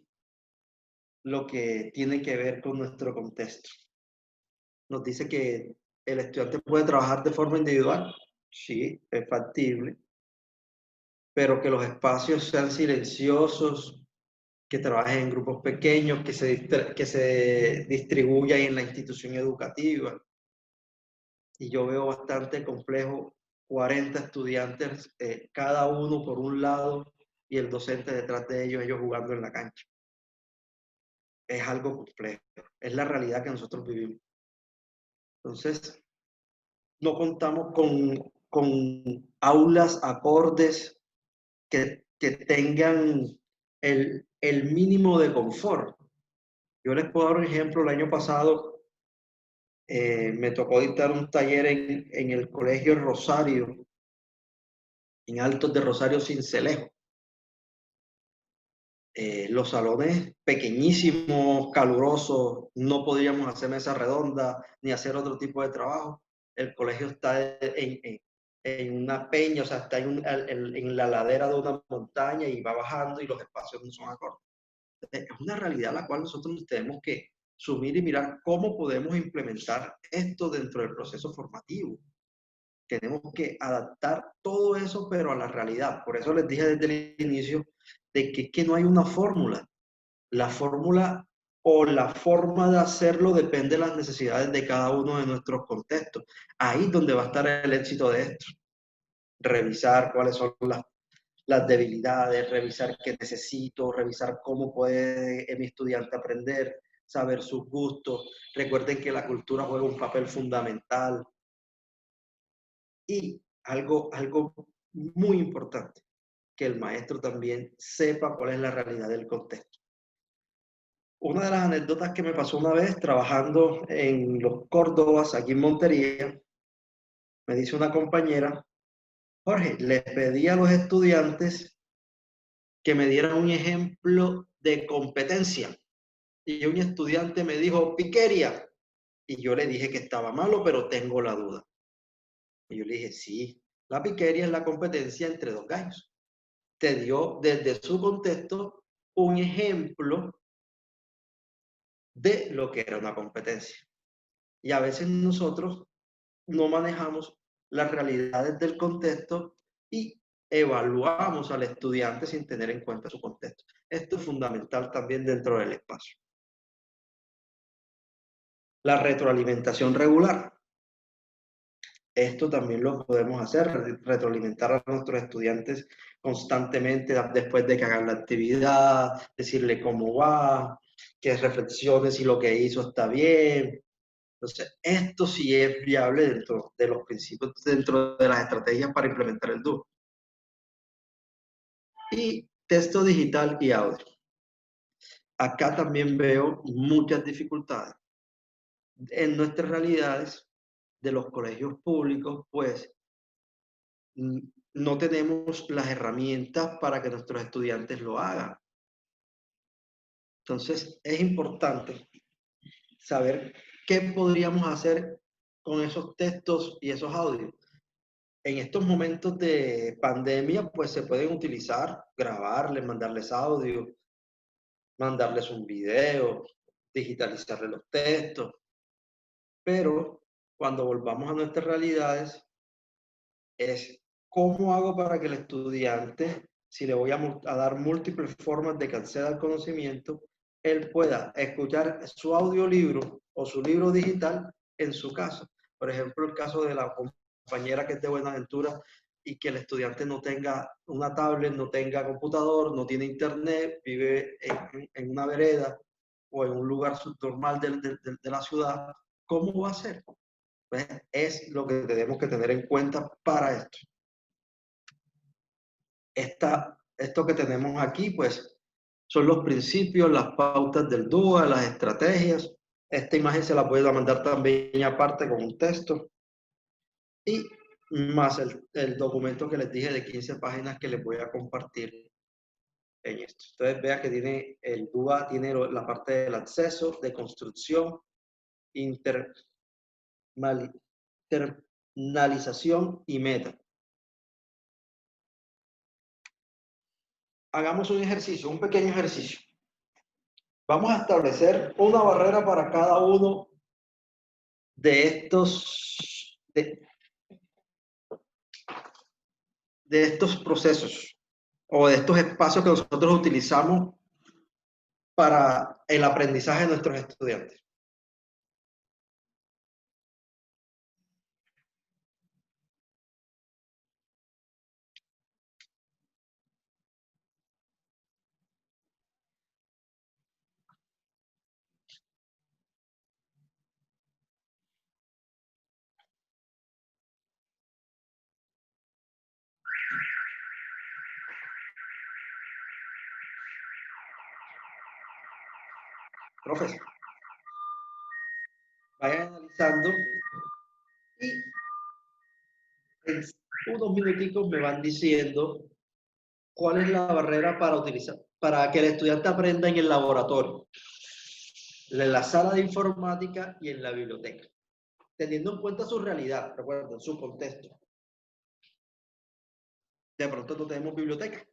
lo que tiene que ver con nuestro contexto. Nos dice que el estudiante puede trabajar de forma individual. Sí, es factible. Pero que los espacios sean silenciosos, que trabajen en grupos pequeños, que se distribuyan en la institución educativa. Y yo veo bastante complejo 40 estudiantes, cada uno por un lado y el docente detrás de ellos jugando en la cancha. Es algo complejo, es la realidad que nosotros vivimos. Entonces, no contamos con aulas acordes que tengan el mínimo de confort. Yo les puedo dar un ejemplo. El año pasado me tocó dictar un taller en el Colegio Rosario, en Altos de Rosario, Sincelejo. los salones pequeñísimos, calurosos, no podíamos hacer mesa redonda ni hacer otro tipo de trabajo. El colegio está en una peña, o sea, está en la ladera de una montaña y va bajando y los espacios no son acordes. Es una realidad a la cual nosotros tenemos que sumir y mirar cómo podemos implementar esto dentro del proceso formativo. Tenemos que adaptar todo eso, pero a la realidad. Por eso les dije desde el inicio de que no hay una fórmula. La fórmula o la forma de hacerlo depende de las necesidades de cada uno de nuestros contextos. Ahí es donde va a estar el éxito de esto. Revisar cuáles son las debilidades, revisar qué necesito, revisar cómo puede mi estudiante aprender, saber sus gustos. Recuerden que la cultura juega un papel fundamental. Y algo muy importante, que el maestro también sepa cuál es la realidad del contexto. Una de las anécdotas que me pasó una vez trabajando en los Córdobas, aquí en Montería, me dice una compañera, Jorge, les pedí a los estudiantes que me dieran un ejemplo de competencia. Y un estudiante me dijo, piquería. Y yo le dije que estaba malo, pero tengo la duda. Y yo le dije, sí, la piquería es la competencia entre dos gallos. Te dio desde su contexto un ejemplo de lo que era una competencia. Y a veces nosotros no manejamos las realidades del contexto y evaluamos al estudiante sin tener en cuenta su contexto. Esto es fundamental también dentro del espacio. La retroalimentación regular. Esto también lo podemos hacer, retroalimentar a nuestros estudiantes constantemente después de que hagan la actividad, decirle cómo va, que reflexione si lo que hizo está bien. Entonces, esto sí es viable dentro de los principios, dentro de las estrategias para implementar el DUO. Y texto digital y audio. Acá también veo muchas dificultades. En nuestras realidades de los colegios públicos, pues, no tenemos las herramientas para que nuestros estudiantes lo hagan. Entonces, es importante saber qué podríamos hacer con esos textos y esos audios. En estos momentos de pandemia, pues se pueden utilizar, grabarles, mandarles audio, mandarles un video, digitalizarles los textos. Pero cuando volvamos a nuestras realidades, es cómo hago para que el estudiante, si le voy a dar múltiples formas de que acceda al conocimiento, él pueda escuchar su audiolibro o su libro digital en su casa. Por ejemplo, el caso de la compañera que es de Buenaventura y que el estudiante no tenga una tablet, no tenga computador, no tiene internet, vive en una vereda o en un lugar subnormal de la ciudad, ¿cómo va a ser? Pues es lo que tenemos que tener en cuenta para esto. Esto que tenemos aquí, pues, son los principios, las pautas del DUA, las estrategias. Esta imagen se la voy a mandar también aparte con un texto. Y más el documento que les dije de 15 páginas que les voy a compartir en esto. Entonces, vea que tiene el DUA, tiene la parte del acceso, de construcción, internalización y meta. Hagamos un ejercicio, un pequeño ejercicio. Vamos a establecer una barrera para cada uno de estos, de estos procesos o de estos espacios que nosotros utilizamos para el aprendizaje de nuestros estudiantes. Profesor, vayan analizando y en unos minuticos me van diciendo ¿Cuál es la barrera para que el estudiante aprenda en el laboratorio, en la sala de informática y en la biblioteca? Teniendo en cuenta su realidad, recuerden, su contexto. De pronto no tenemos biblioteca.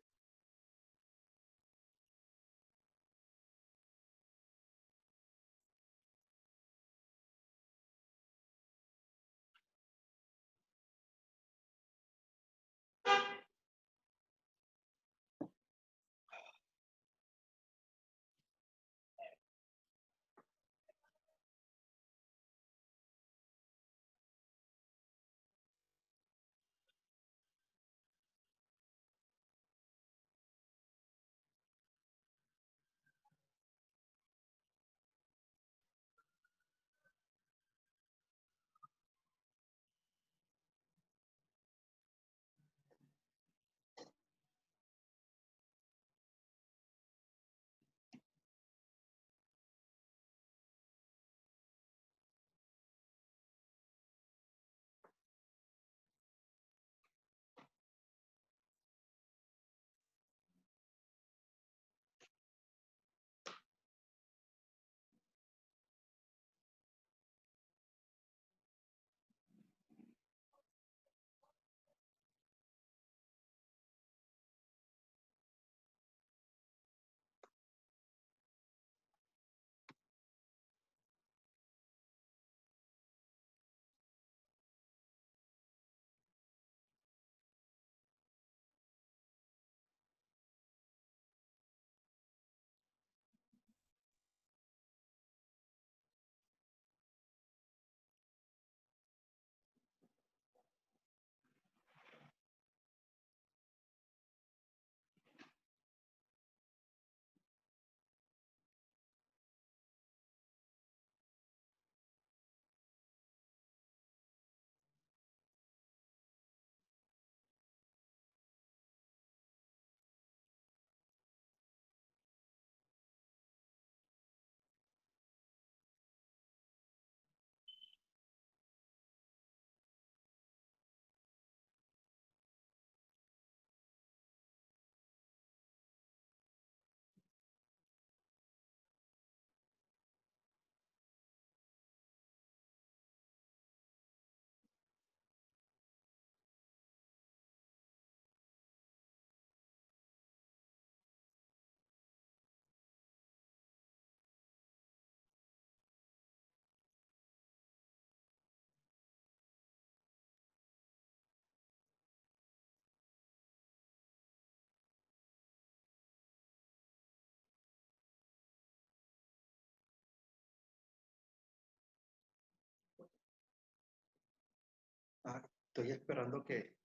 Estoy esperando que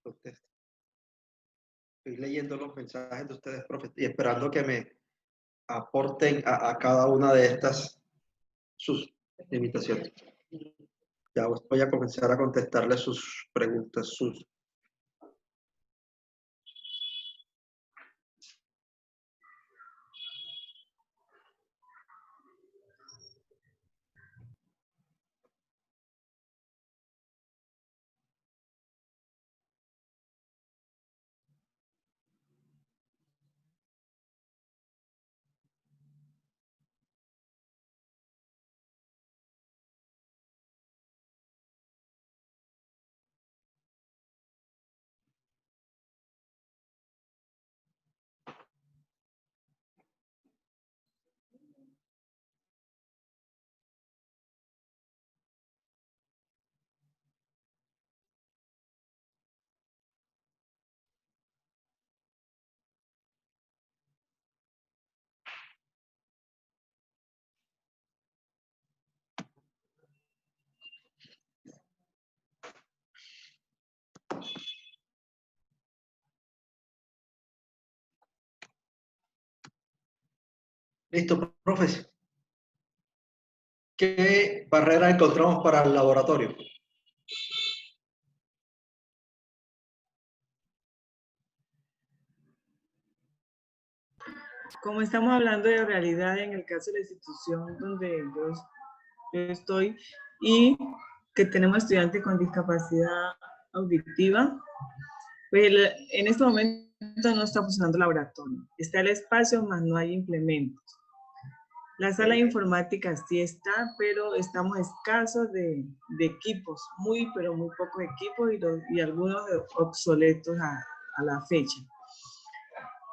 conteste. Estoy leyendo los mensajes de ustedes, profe, y esperando que me aporten a cada una de estas sus limitaciones. Ya voy a comenzar a contestarle sus preguntas, Listo, profes. ¿Qué barrera encontramos para el laboratorio? Como estamos hablando de realidad en el caso de la institución donde yo estoy y que tenemos estudiantes con discapacidad auditiva, Pues en este momento no está funcionando el laboratorio. Está el espacio, más no hay implementos. La sala de informática sí está, pero estamos escasos de equipos, pero muy pocos equipos y algunos obsoletos a la fecha.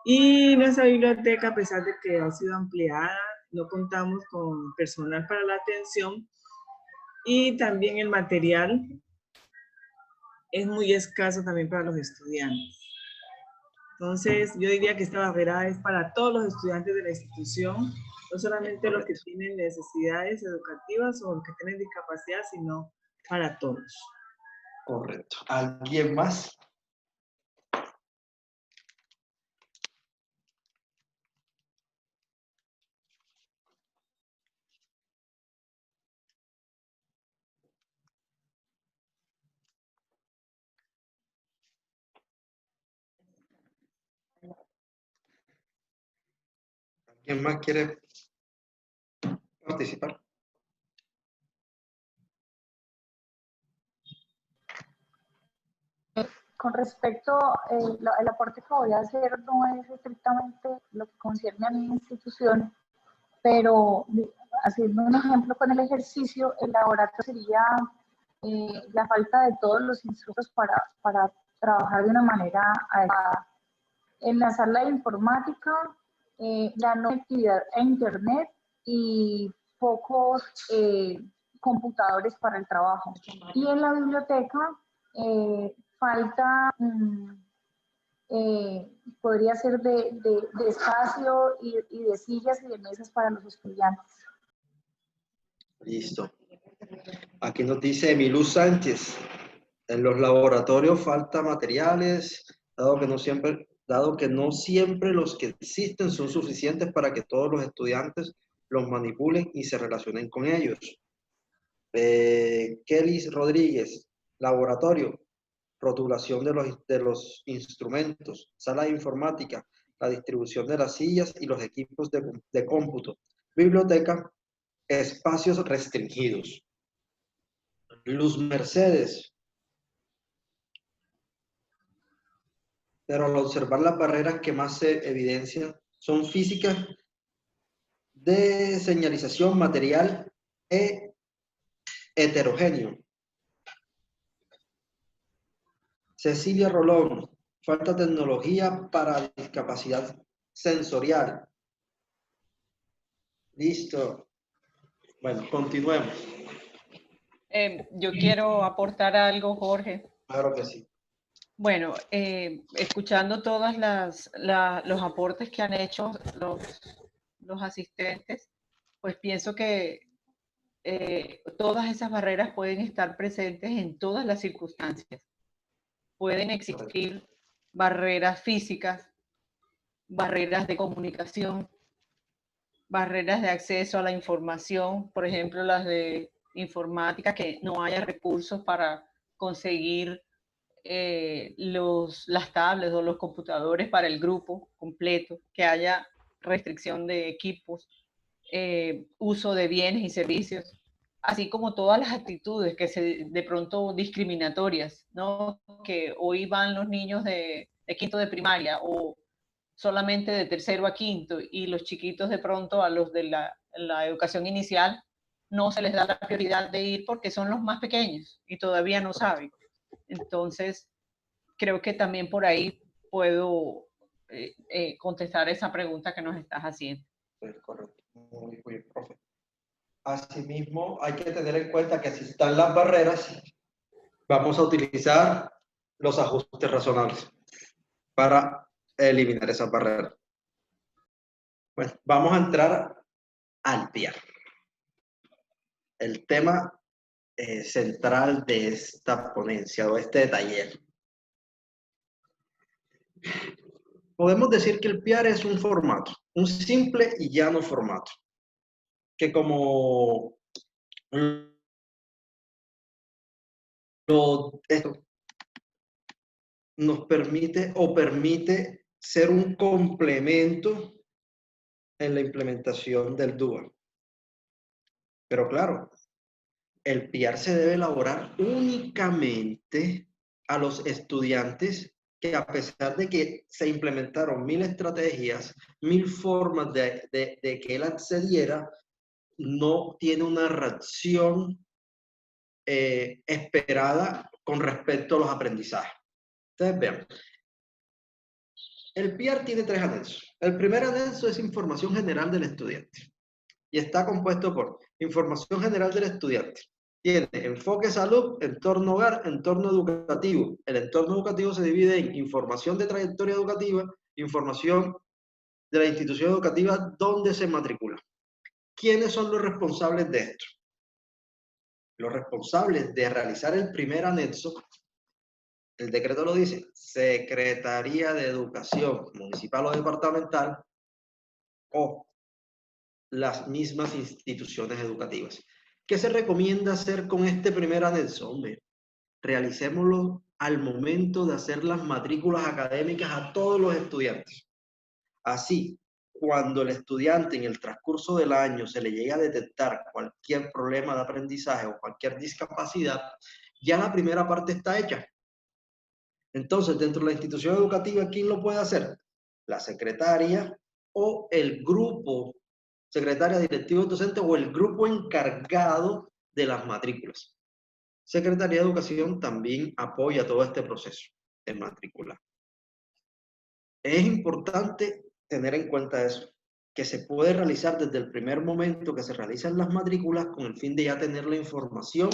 Y nuestra biblioteca, a pesar de que ha sido ampliada, no contamos con personal para la atención y también el material es muy escaso también para los estudiantes. Entonces, yo diría que esta barrera es para todos los estudiantes de la institución, no solamente los que tienen necesidades educativas o los que tienen discapacidad, sino para todos. Correcto. ¿Alguien más? ¿Alguien más quiere participar? Con respecto, el aporte que voy a hacer no es estrictamente lo que concierne a mi institución, pero haciendo un ejemplo con el ejercicio, el laboratorio sería la falta de todos los instrumentos para trabajar de una manera adecuada. En la sala de informática, la no conectividad a internet y pocos computadores para el trabajo. Y en la biblioteca, falta, podría ser de espacio y de sillas y de mesas para los estudiantes. Listo. Aquí nos dice Emiluz Sánchez. En los laboratorios falta materiales, dado que no siempre los que existen son suficientes para que todos los estudiantes los manipulen y se relacionen con ellos. Kelly Rodríguez, laboratorio, rotulación de los instrumentos, sala de informática, la distribución de las sillas y los equipos de cómputo, biblioteca, espacios restringidos. Luz Mercedes. Pero al observar las barreras que más se evidencian son físicas, de señalización, material e heterogéneo. Cecilia Rolón, falta tecnología para discapacidad sensorial. Listo. Bueno, continuemos. Yo quiero aportar algo, Jorge. Claro que sí. Bueno, escuchando todos los aportes que han hecho los asistentes, pues pienso que todas esas barreras pueden estar presentes en todas las circunstancias. Pueden existir barreras físicas, barreras de comunicación, barreras de acceso a la información, por ejemplo, las de informática, que no haya recursos para conseguir las tablets o los computadores para el grupo completo, que haya restricción de equipos, uso de bienes y servicios, así como todas las actitudes que de pronto discriminatorias, ¿no? Que hoy van los niños de quinto de primaria o solamente de tercero a quinto y los chiquitos de pronto a los de la educación inicial no se les da la prioridad de ir porque son los más pequeños y todavía no saben. Entonces, creo que también por ahí puedo contestar esa pregunta que nos estás haciendo. Correcto. Muy bien, profe. Asimismo, hay que tener en cuenta que si están las barreras, vamos a utilizar los ajustes razonables para eliminar esas barreras. Bueno, vamos a entrar al PIAR. El tema central de esta ponencia o este taller. Podemos decir que el PIAR es un formato, un simple y llano formato, que como esto nos permite ser un complemento en la implementación del DUA. Pero claro, el PIAR se debe elaborar únicamente a los estudiantes que a pesar de que se implementaron 1000 estrategias, 1000 formas de que él accediera, no tiene una reacción esperada con respecto a los aprendizajes. Entonces, vean. El PIAR tiene 3 anexos. El primer anexo es información general del estudiante y está compuesto por información general del estudiante. Tiene enfoque salud, entorno hogar, entorno educativo. El entorno educativo se divide en información de trayectoria educativa, información de la institución educativa donde se matricula. ¿Quiénes son los responsables de esto? Los responsables de realizar el primer anexo, el decreto lo dice, Secretaría de Educación Municipal o Departamental o las mismas instituciones educativas. ¿Qué se recomienda hacer con este primer anexo? Hombre, realicémoslo al momento de hacer las matrículas académicas a todos los estudiantes. Así, cuando el estudiante en el transcurso del año se le llegue a detectar cualquier problema de aprendizaje o cualquier discapacidad, ya la primera parte está hecha. Entonces, dentro de la institución educativa, ¿quién lo puede hacer? La secretaria o el grupo, secretaria, directivo, docente o el grupo encargado de las matrículas. Secretaría de Educación también apoya todo este proceso de matrícula. Es importante tener en cuenta eso, que se puede realizar desde el primer momento que se realizan las matrículas con el fin de ya tener la información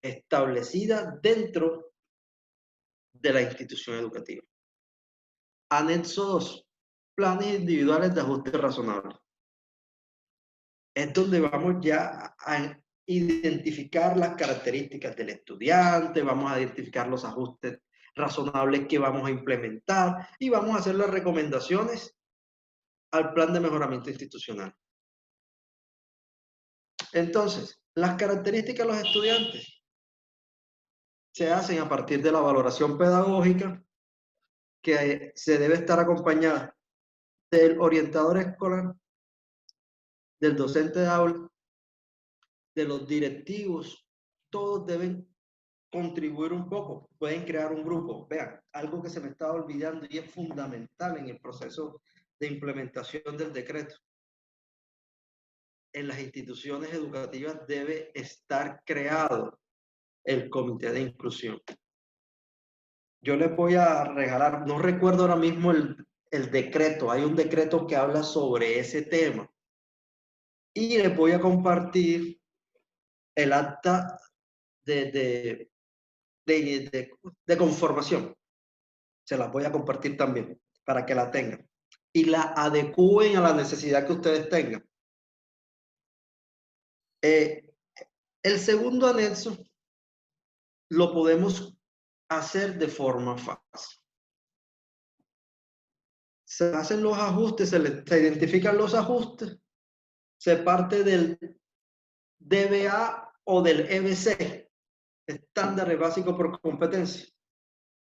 establecida dentro de la institución educativa. Anexo 2. Planes individuales de ajuste razonable. Es donde vamos ya a identificar las características del estudiante, vamos a identificar los ajustes razonables que vamos a implementar y vamos a hacer las recomendaciones al plan de mejoramiento institucional. Entonces, las características de los estudiantes se hacen a partir de la valoración pedagógica que se debe estar acompañada del orientador escolar, del docente de aula, de los directivos. Todos deben contribuir un poco, pueden crear un grupo. Vean, algo que se me estaba olvidando y es fundamental en el proceso de implementación del decreto. En las instituciones educativas debe estar creado el comité de inclusión. Yo les voy a regalar, no recuerdo ahora mismo el decreto, hay un decreto que habla sobre ese tema. Y les voy a compartir el acta de conformación. Se las voy a compartir también para que la tengan. Y la adecúen a la necesidad que ustedes tengan. El segundo anexo lo podemos hacer de forma fácil. Se hacen los ajustes, se identifican los ajustes, se parte del DBA o del EBC, estándares básicos por competencia,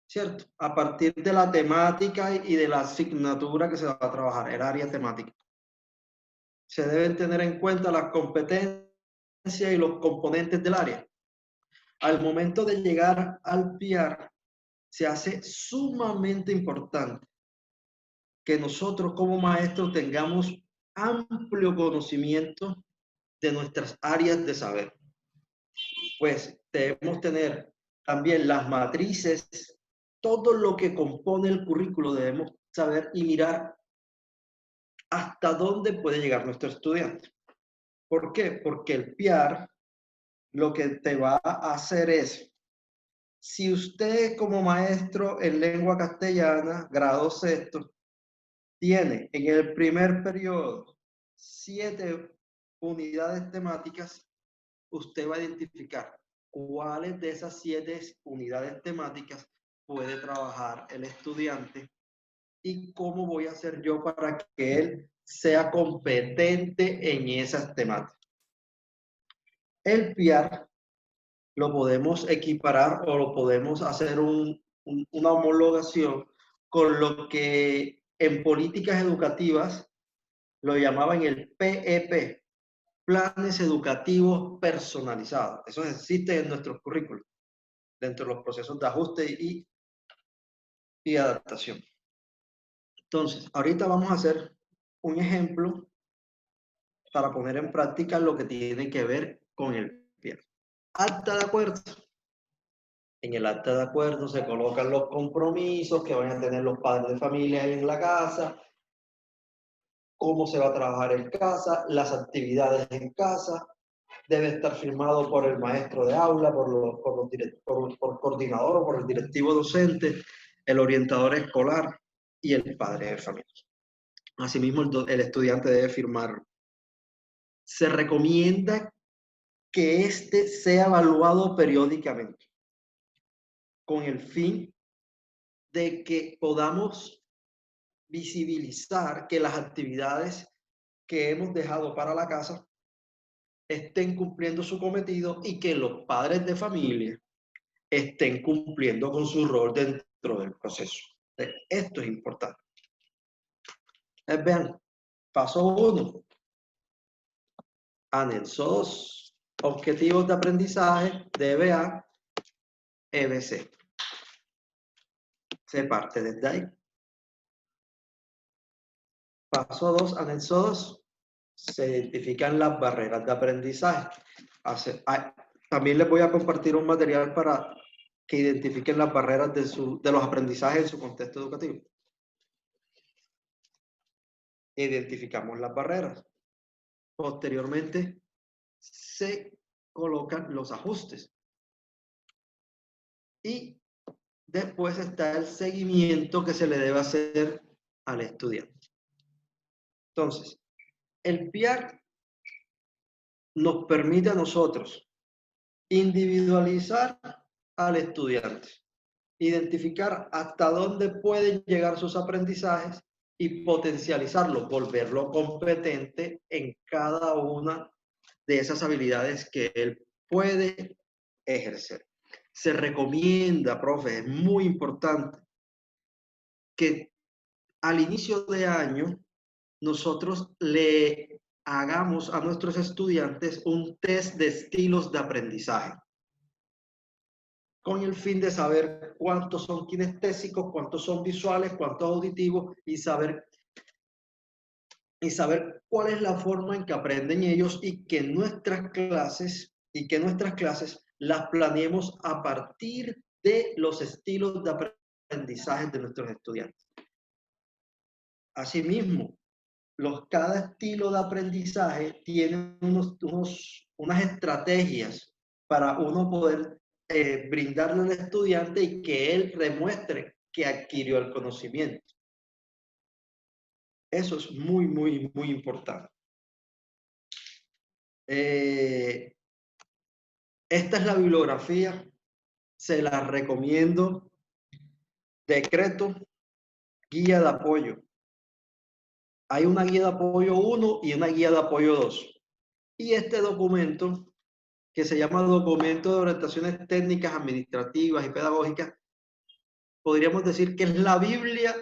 ¿cierto? A partir de la temática y de la asignatura que se va a trabajar, el área temática. Se deben tener en cuenta las competencias y los componentes del área. Al momento de llegar al PIAR, se hace sumamente importante que nosotros como maestros tengamos amplio conocimiento de nuestras áreas de saber. Pues debemos tener también las matrices, todo lo que compone el currículo debemos saber y mirar hasta dónde puede llegar nuestro estudiante. ¿Por qué? Porque el PIAR lo que te va a hacer es, si usted como maestro en lengua castellana, grado sexto, tiene en el primer periodo 7 unidades temáticas, usted va a identificar cuáles de esas 7 unidades temáticas puede trabajar el estudiante y cómo voy a hacer yo para que él sea competente en esas temáticas. El PIAR lo podemos equiparar o lo podemos hacer una homologación con lo que en políticas educativas lo llamaban el PEP, Planes Educativos Personalizados. Eso existe en nuestros currículos, dentro de los procesos de ajuste y y adaptación. Entonces, ahorita vamos a hacer un ejemplo para poner en práctica lo que tiene que ver con el PIAR. Acta de acuerdo. En el acta de acuerdo se colocan los compromisos que van a tener los padres de familia en la casa, cómo se va a trabajar en casa, las actividades en casa. Debe estar firmado por el maestro de aula, por coordinador o por el directivo docente, el orientador escolar y el padre de familia. Asimismo, el estudiante debe firmar. Se recomienda que éste sea evaluado periódicamente con el fin de que podamos visibilizar que las actividades que hemos dejado para la casa estén cumpliendo su cometido y que los padres de familia estén cumpliendo con su rol dentro del proceso. Esto es importante. Vean, paso 1. Anexo 2. Objetivos de aprendizaje, DBA, EBC. Se parte desde ahí. Paso 2, anexo 2. Se identifican las barreras de aprendizaje. También les voy a compartir un material para que identifiquen las barreras de los aprendizajes en su contexto educativo. Identificamos las barreras. Posteriormente, se colocan los ajustes. Y después está el seguimiento que se le debe hacer al estudiante. Entonces, el PIAR nos permite a nosotros individualizar al estudiante, identificar hasta dónde pueden llegar sus aprendizajes y potencializarlo, volverlo competente en cada una de esas habilidades que él puede ejercer. Se recomienda, profe, es muy importante que al inicio de año nosotros le hagamos a nuestros estudiantes un test de estilos de aprendizaje, con el fin de saber cuántos son kinestésicos, cuántos son visuales, cuántos auditivos y saber cuál es la forma en que aprenden ellos y que nuestras clases las planeemos a partir de los estilos de aprendizaje de nuestros estudiantes. Asimismo, cada estilo de aprendizaje tiene unas estrategias para uno poder brindarle al estudiante y que él demuestre que adquirió el conocimiento. Eso es muy, muy, muy importante. Esta es la bibliografía, se la recomiendo. Decreto, guía de apoyo. Hay una guía de apoyo 1 y una guía de apoyo 2. Y este documento, que se llama Documento de Orientaciones Técnicas, Administrativas y Pedagógicas, podríamos decir que es la Biblia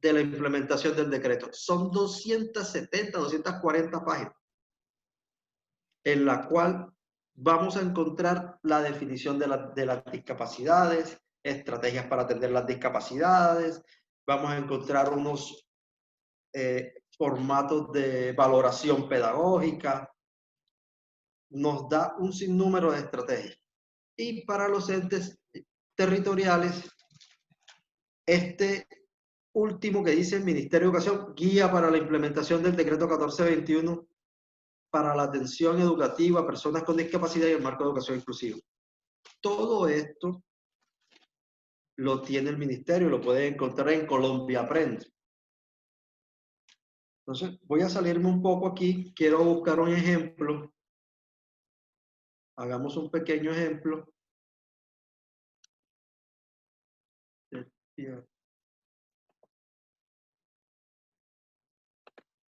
de la implementación del decreto. Son 270, 240 páginas, en la cual vamos a encontrar la definición de las discapacidades, estrategias para atender las discapacidades, vamos a encontrar unos formatos de valoración pedagógica, nos da un sinnúmero de estrategias. Y para los entes territoriales, este último que dice el Ministerio de Educación, guía para la implementación del decreto 1421 para la atención educativa a personas con discapacidad y el marco de educación inclusiva. Todo esto lo tiene el ministerio, lo pueden encontrar en Colombia Aprende. Entonces, voy a salirme un poco aquí, quiero buscar un ejemplo. Hagamos un pequeño ejemplo.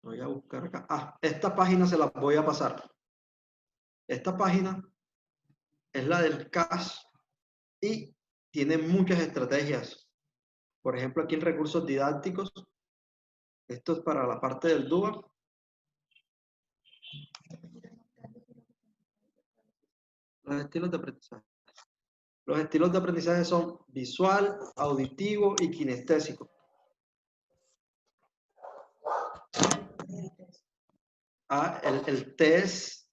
Voy a buscar acá. Esta página se la voy a pasar. Esta página es la del CAS y tiene muchas estrategias. Por ejemplo, aquí en recursos didácticos. Esto es para la parte del DUA. Los estilos de aprendizaje. Los estilos de aprendizaje son visual, auditivo y kinestésico. El test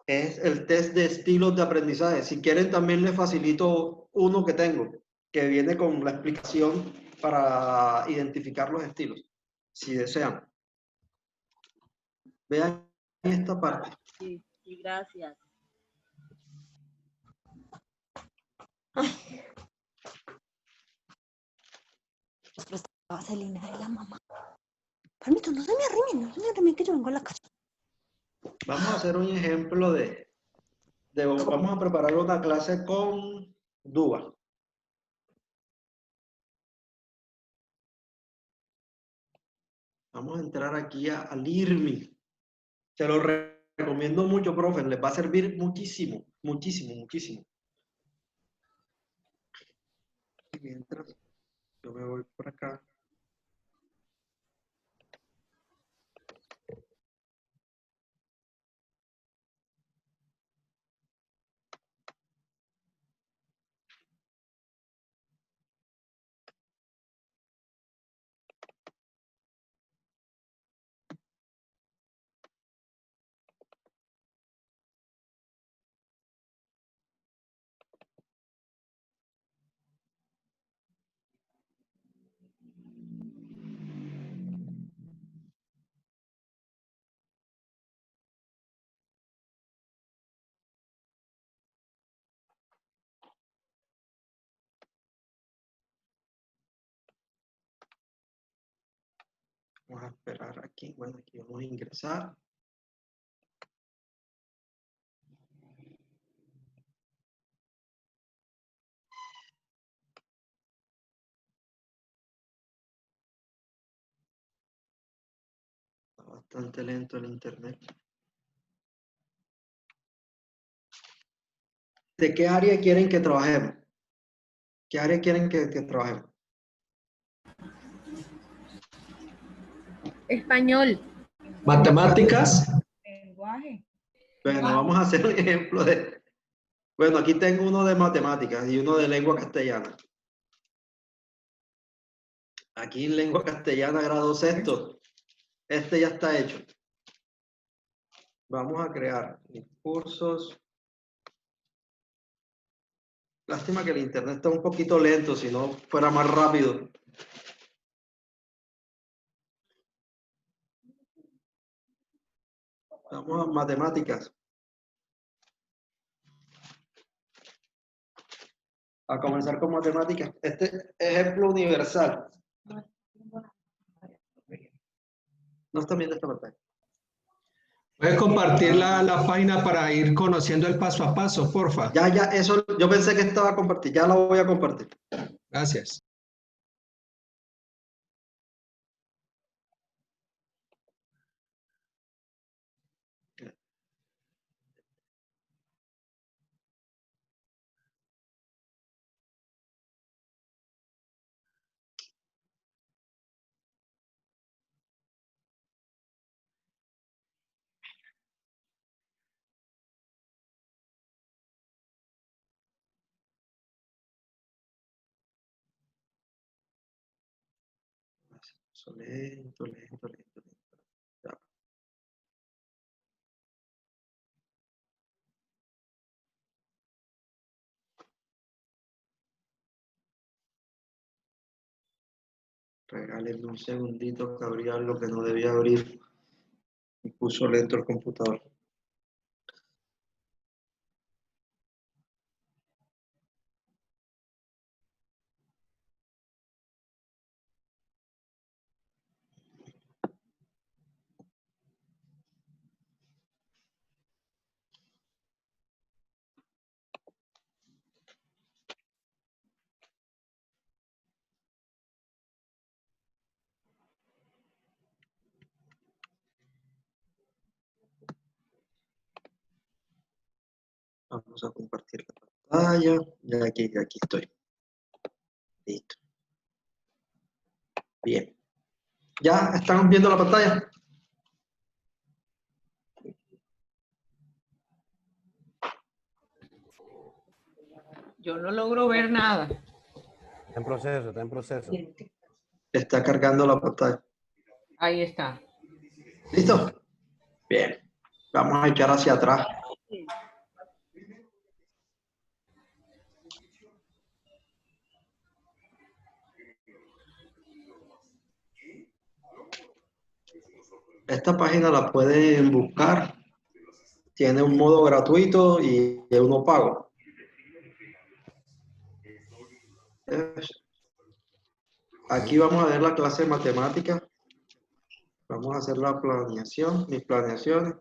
es el test de estilos de aprendizaje. Si quieren, también les facilito uno que tengo, que viene con la explicación para identificar los estilos, si desean. Vean esta parte. Sí, sí, gracias. Vaselina de la mamá. Permito, no se me arrimen, que yo vengo a la casa. Vamos a hacer un ejemplo vamos a preparar una clase con Duba. Vamos a entrar aquí al IRMI. Se lo recomiendo mucho, profe. Les va a servir muchísimo, muchísimo, muchísimo. Mientras yo me voy por acá. Vamos a esperar aquí. Bueno, aquí vamos a ingresar. Está bastante lento el internet. ¿De qué área quieren que trabajemos? ¿Qué área quieren que trabajemos? Español. Matemáticas. Lenguaje. Bueno, vamos a hacer un ejemplo de... Bueno, aquí tengo uno de matemáticas y uno de lengua castellana. Aquí en lengua castellana, grado sexto. Este ya está hecho. Vamos a crear cursos. Lástima que el internet está un poquito lento, si no fuera más rápido. Vamos a matemáticas. A comenzar con matemáticas. Este ejemplo universal. No están viendo esta pantalla. ¿Puedes compartir la página para ir conociendo el paso a paso, porfa? Ya, eso yo pensé que estaba compartida. Ya la voy a compartir. Gracias. Lento, lento, lento, lento. Ya. Regálenme un segundito que abría lo que no debía abrir. Y puso lento el computador. Vamos a compartir la pantalla. Ya aquí estoy. Listo. Bien. ¿Ya están viendo la pantalla? Yo no logro ver nada. Está en proceso, está en proceso. Está cargando la pantalla. Ahí está. ¿Listo? Bien. Vamos a echar hacia atrás. Esta página la pueden buscar. Tiene un modo gratuito y uno pago. Aquí vamos a ver la clase de matemáticas. Vamos a hacer la planeación, mis planeaciones.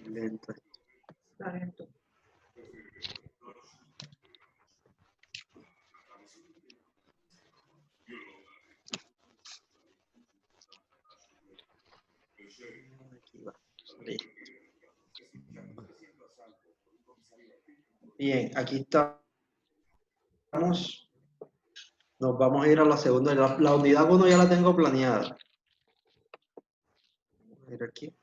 Lento. Aquí va. Listo. Bien, aquí estamos. Nos vamos a ir a la segunda. La unidad 1 ya la tengo planeada. Vamos a ir aquí.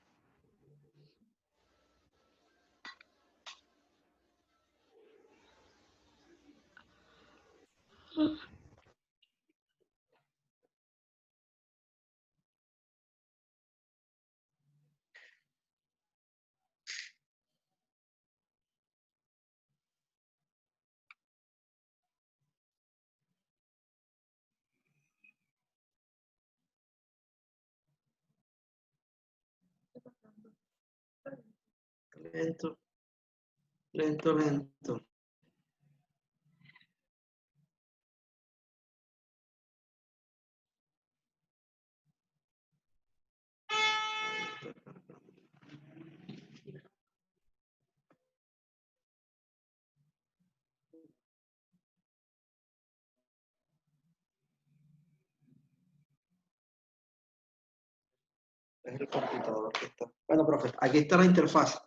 Lento, lento, lento. Es el computador que está. Bueno, profe, aquí está la interfaz.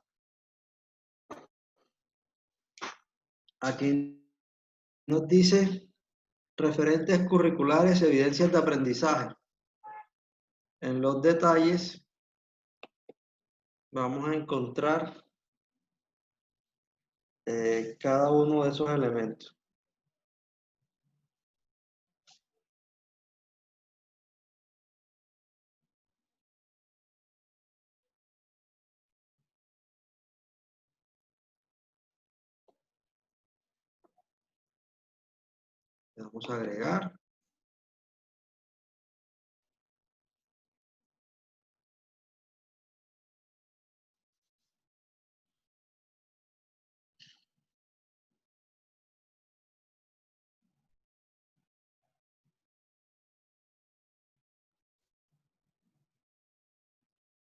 Aquí nos dice referentes curriculares, evidencias de aprendizaje. En los detalles vamos a encontrar cada uno de esos elementos. Le vamos a agregar.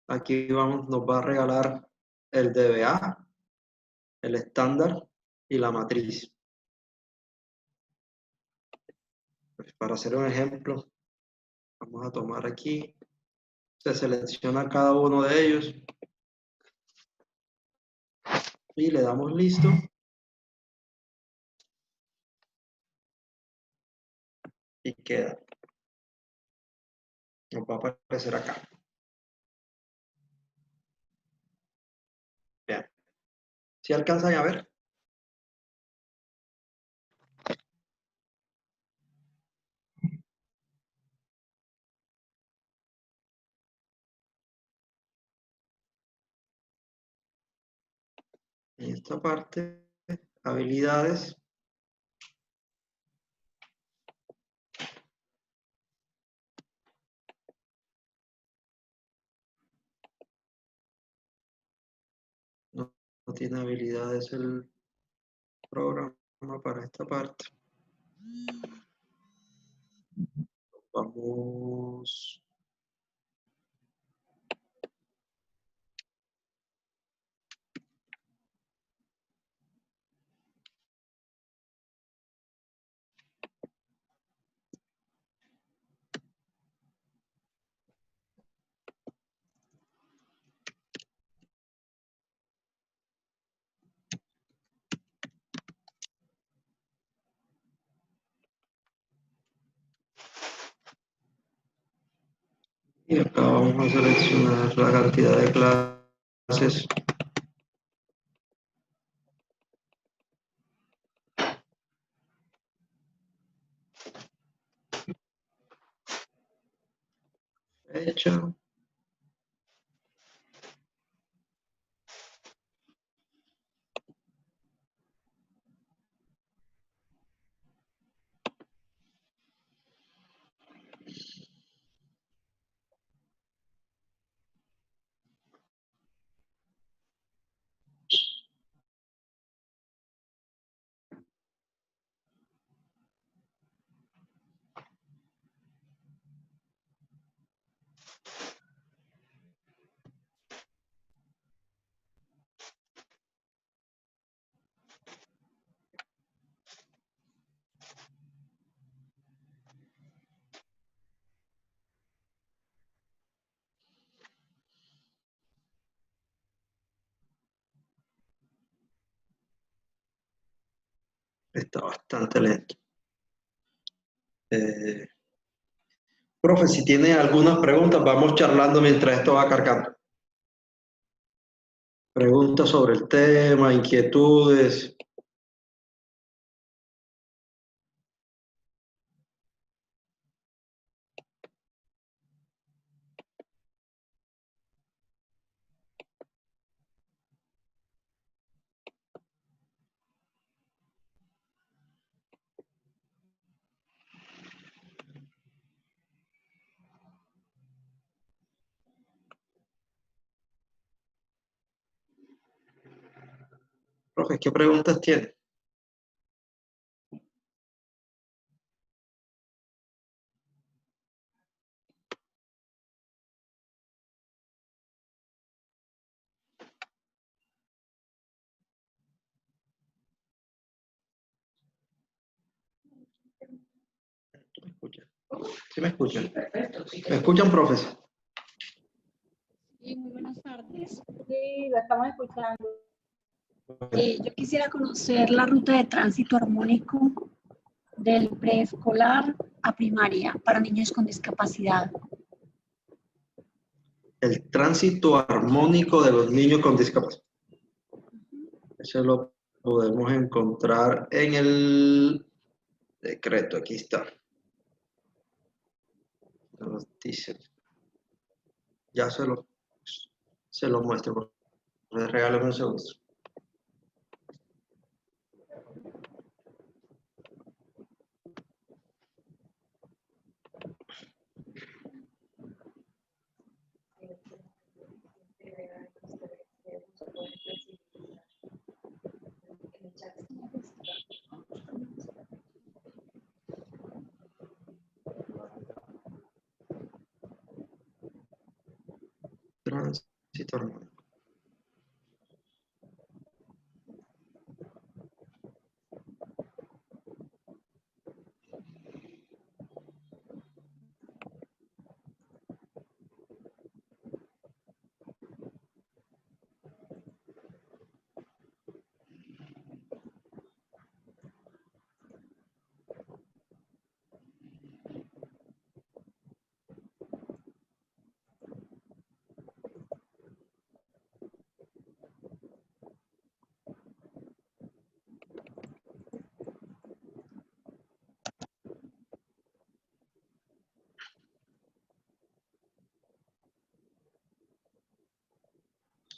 Aquí vamos, nos va a regalar el DBA, el estándar y la matriz. Pues para hacer un ejemplo, vamos a tomar aquí, se selecciona cada uno de ellos y le damos listo. Y queda. Nos va a aparecer acá. Vean. ¿Sí alcanzan a ver? En esta parte, habilidades. No tiene habilidades el programa para esta parte. Vamos. Y acá vamos a seleccionar la cantidad de clases. Fecha. Está bastante lento. Profe, si tiene algunas preguntas, vamos charlando mientras esto va cargando. Preguntas sobre el tema, inquietudes. Profe, ¿qué preguntas tiene? ¿Me escuchan? ¿Sí me escuchan? ¿Me escuchan, profes? Sí, muy buenas tardes. Sí, la estamos escuchando. Yo quisiera conocer la ruta de tránsito armónico del preescolar a primaria para niños con discapacidad. El tránsito armónico de los niños con discapacidad. Eso lo podemos encontrar en el decreto. Aquí está. Nos dice. Ya se lo muestro. Regálame un segundo. Tránsito armónico.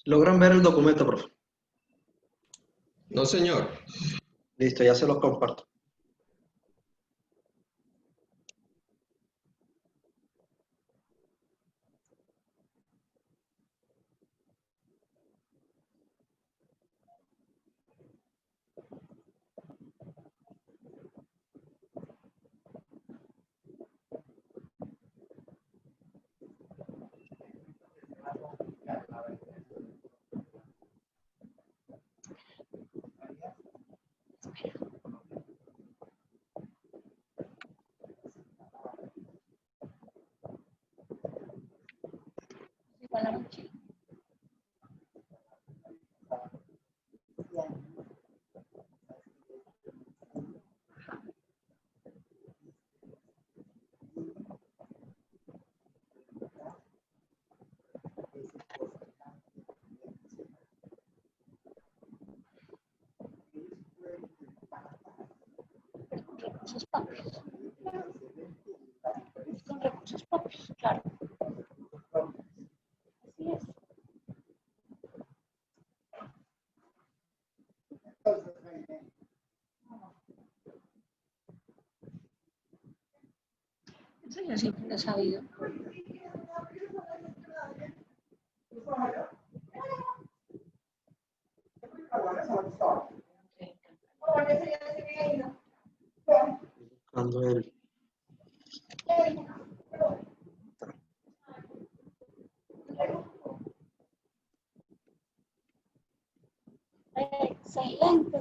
¿Logran ver el documento, profe? No, señor. Listo, ya se los comparto. Igual la noche. recursos propios. Con recursos propios, claro. Así es. Eso yo siempre lo he sabido. Buscando el... Excelente,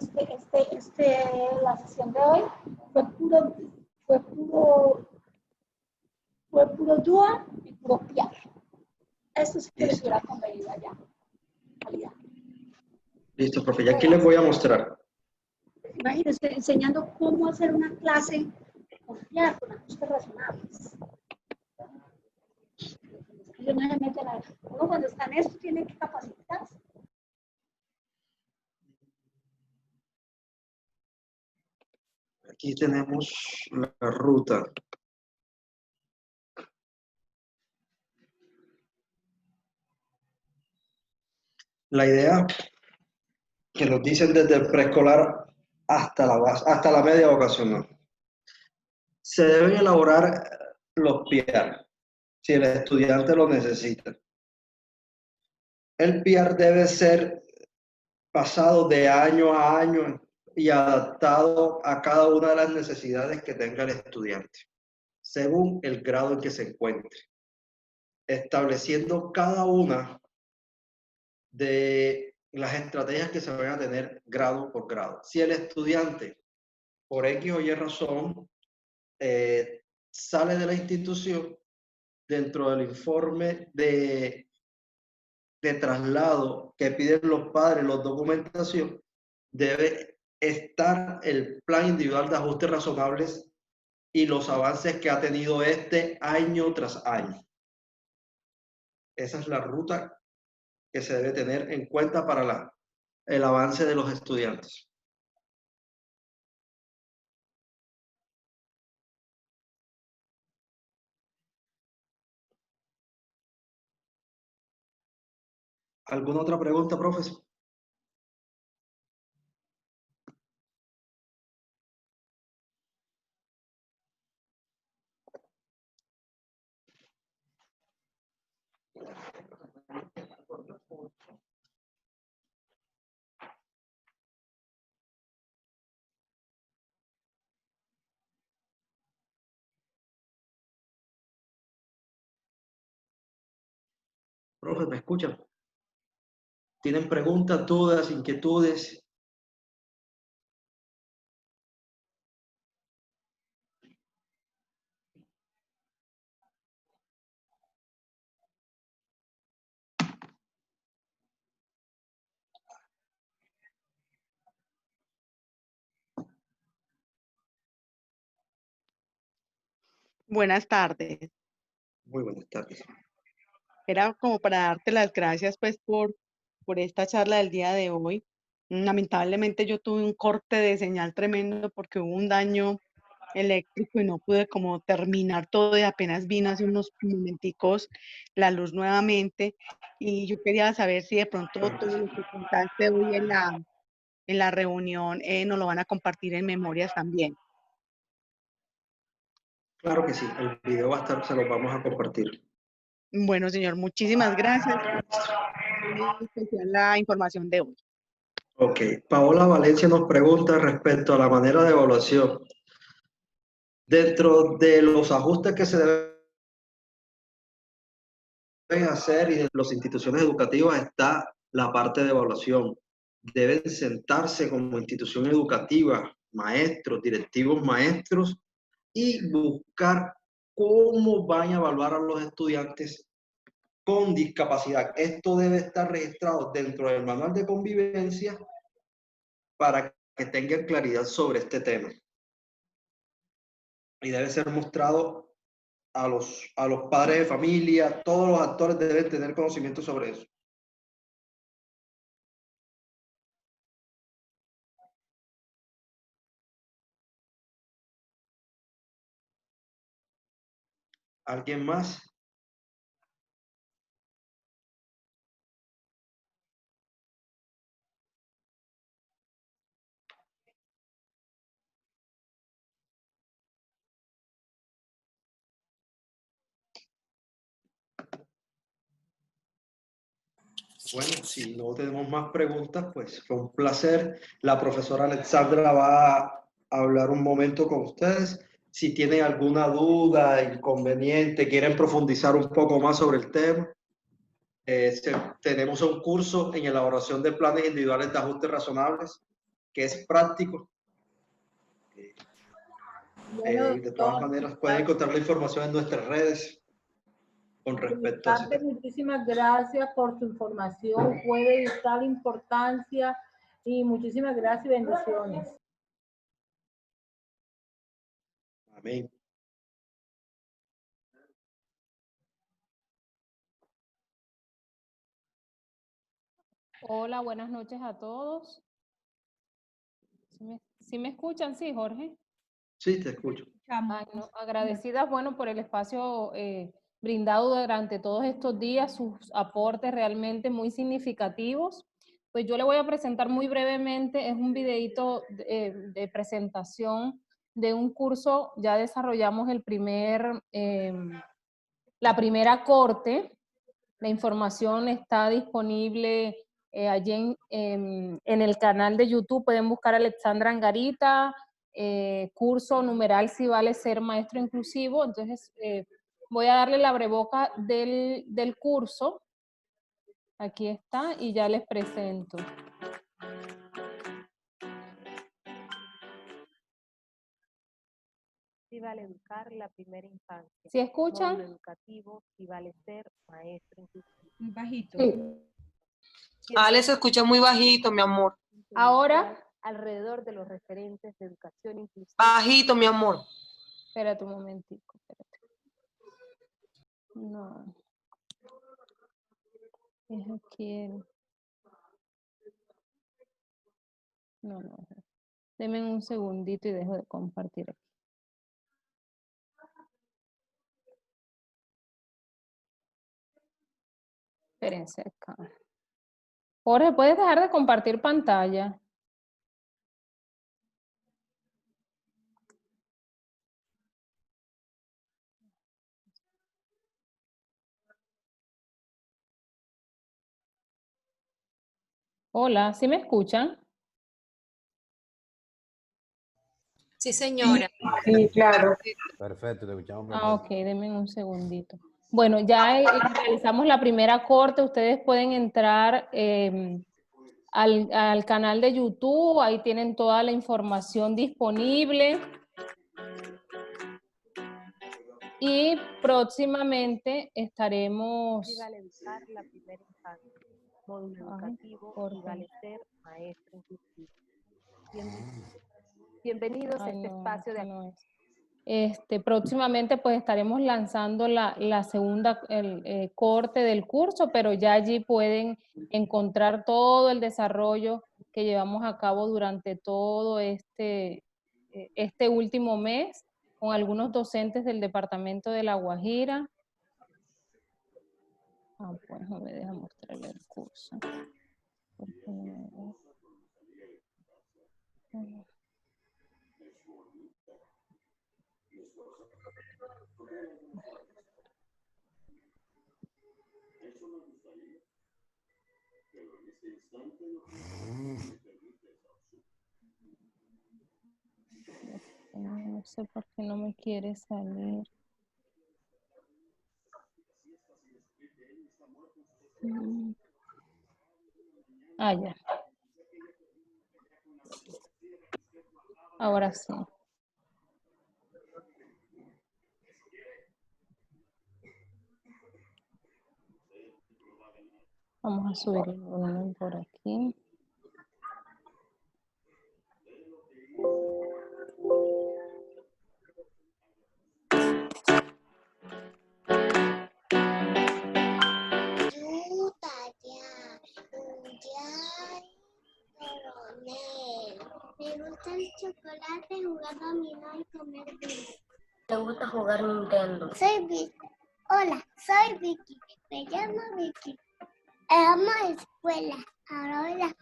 la sesión de hoy fue puro dúo y puro piar. Esto sí que les hubiera convenido allá. Calidad. Listo, profe. Y aquí les voy a mostrar. Imagínense, enseñando cómo hacer una clase con piar, con ajustes razonables. Ellos no se meten a... Uno cuando está en esto tiene que capacitarse. Aquí tenemos la ruta. La idea que nos dicen desde el preescolar hasta la media vocacional. Se deben elaborar los PIAR si el estudiante lo necesita. El PIAR debe ser pasado de año a año y adaptado a cada una de las necesidades que tenga el estudiante, según el grado en que se encuentre, estableciendo cada una de las estrategias que se van a tener grado por grado. Si el estudiante, por X o Y razón, sale de la institución, dentro del informe de traslado que piden los padres, la documentación, debe estar el plan individual de ajustes razonables y los avances que ha tenido este año tras año. Esa es la ruta que se debe tener en cuenta para el avance de los estudiantes. ¿Alguna otra pregunta, profesor? Profe, ¿me escuchan? ¿Tienen preguntas, dudas, inquietudes? Buenas tardes. Muy buenas tardes. Era como para darte las gracias pues por esta charla del día de hoy. Lamentablemente yo tuve un corte de señal tremendo porque hubo un daño eléctrico y no pude como terminar todo y apenas vino hace unos momenticos la luz nuevamente y yo quería saber si de pronto todo lo que contaste hoy en la reunión nos lo van a compartir en memorias también. Claro que sí, el video va a estar, se los vamos a compartir. Bueno, señor, muchísimas gracias. Muy especial la información de hoy. Ok, Paola Valencia nos pregunta respecto a la manera de evaluación. Dentro de los ajustes que se deben hacer y de las instituciones educativas está la parte de evaluación. Deben sentarse como institución educativa, maestros, directivos maestros, y buscar cómo van a evaluar a los estudiantes con discapacidad. Esto debe estar registrado dentro del manual de convivencia para que tengan claridad sobre este tema. Y debe ser mostrado a los padres de familia, todos los actores deben tener conocimiento sobre eso. ¿Alguien más? Bueno, si no tenemos más preguntas, pues fue un placer. La profesora Alexandra va a hablar un momento con ustedes. Si tienen alguna duda, inconveniente, quieren profundizar un poco más sobre el tema, tenemos un curso en elaboración de planes individuales de ajustes razonables, que es práctico. De todas maneras, pueden encontrar la información en nuestras redes con respecto a eso. Muchísimas gracias por su información, fue de vital importancia y muchísimas gracias y bendiciones. Amén. Hola, buenas noches a todos. ¿Sí me escuchan? Sí, Jorge. Sí, te escucho. Ay, no, agradecidas, bueno, por el espacio brindado durante todos estos días, sus aportes realmente muy significativos. Pues yo le voy a presentar muy brevemente, es un videito de presentación de un curso, ya desarrollamos la primera corte, la información está disponible allí en el canal de YouTube, pueden buscar a Alexandra Angarita, curso numeral si vale ser maestro inclusivo. Entonces voy a darle la abreboca del curso, aquí está, y ya les presento. Si vale educar la primera infancia. ¿Sí escuchan? Módulo educativo, si vale ser maestro inclusivo. Bajito. Sí. Ale, se escucha muy bajito, mi amor. Ahora. Alrededor de los referentes de educación inclusiva. Bajito, mi amor. Espérate un momentico, espérate. No. Es aquí No. Denme un segundito y dejo de compartir aquí. Espérense acá. Jorge, ¿puedes dejar de compartir pantalla? Hola, ¿sí me escuchan? Sí, señora. Sí, claro. Perfecto, te escuchamos perfecto. Ah, ok, denme un segundito. Bueno, ya realizamos la primera corte. Ustedes pueden entrar al canal de YouTube. Ahí tienen toda la información disponible. Y próximamente estaremos... Si vale educar la primera infancia. Módulo educativo, si vale ser maestro inclusivo. Bienvenidos a este espacio de... próximamente pues estaremos lanzando la segunda corte del curso, pero ya allí pueden encontrar todo el desarrollo que llevamos a cabo durante todo este último mes con algunos docentes del departamento de La Guajira. Ah, pues no me deja mostrarle el curso. No sé por qué no me quiere salir. Ah, ya. Ahora sí. Vamos a subir el volumen por aquí. Me gusta el chocolate, jugar dominó y comer dulce. Me gusta jugar Nintendo. Soy Vicky. Hola, soy Vicky. Me llamo Vicky. Amo la escuela. Ahora.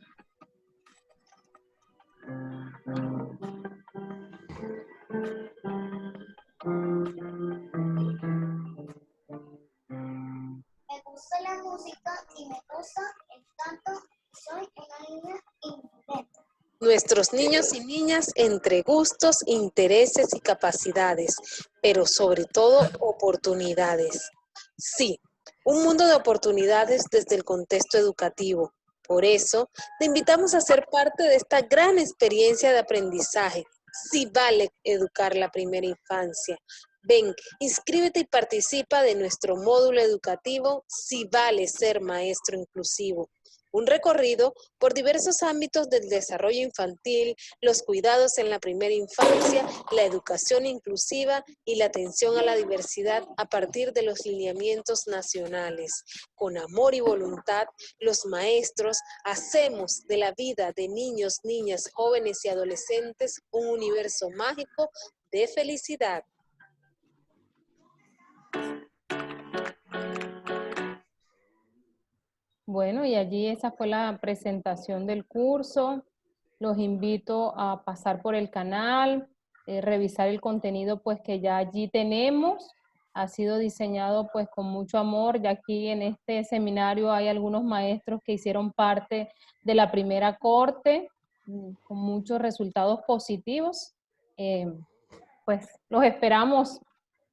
Me gusta la música y me gusta el canto. Soy una niña inquieta. Nuestros niños y niñas entre gustos, intereses y capacidades, pero sobre todo oportunidades. Sí, un mundo de oportunidades desde el contexto educativo. Por eso, te invitamos a ser parte de esta gran experiencia de aprendizaje. Sí vale educar la primera infancia. Ven, inscríbete y participa de nuestro módulo educativo Sí vale ser maestro inclusivo. Un recorrido por diversos ámbitos del desarrollo infantil, los cuidados en la primera infancia, la educación inclusiva y la atención a la diversidad a partir de los lineamientos nacionales. Con amor y voluntad, los maestros hacemos de la vida de niños, niñas, jóvenes y adolescentes un universo mágico de felicidad. Bueno, y allí esa fue la presentación del curso. Los invito a pasar por el canal, revisar el contenido pues que ya allí tenemos. Ha sido diseñado pues con mucho amor. Ya aquí en este seminario hay algunos maestros que hicieron parte de la primera corte con muchos resultados positivos. Pues los esperamos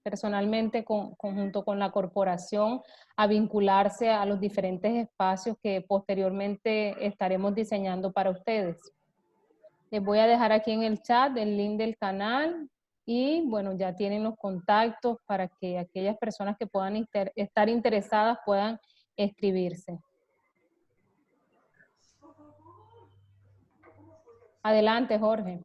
personalmente junto con la corporación a vincularse a los diferentes espacios que posteriormente estaremos diseñando para ustedes. Les voy a dejar aquí en el chat el link del canal y bueno, ya tienen los contactos para que aquellas personas que puedan estar interesadas puedan escribirse. Adelante, Jorge.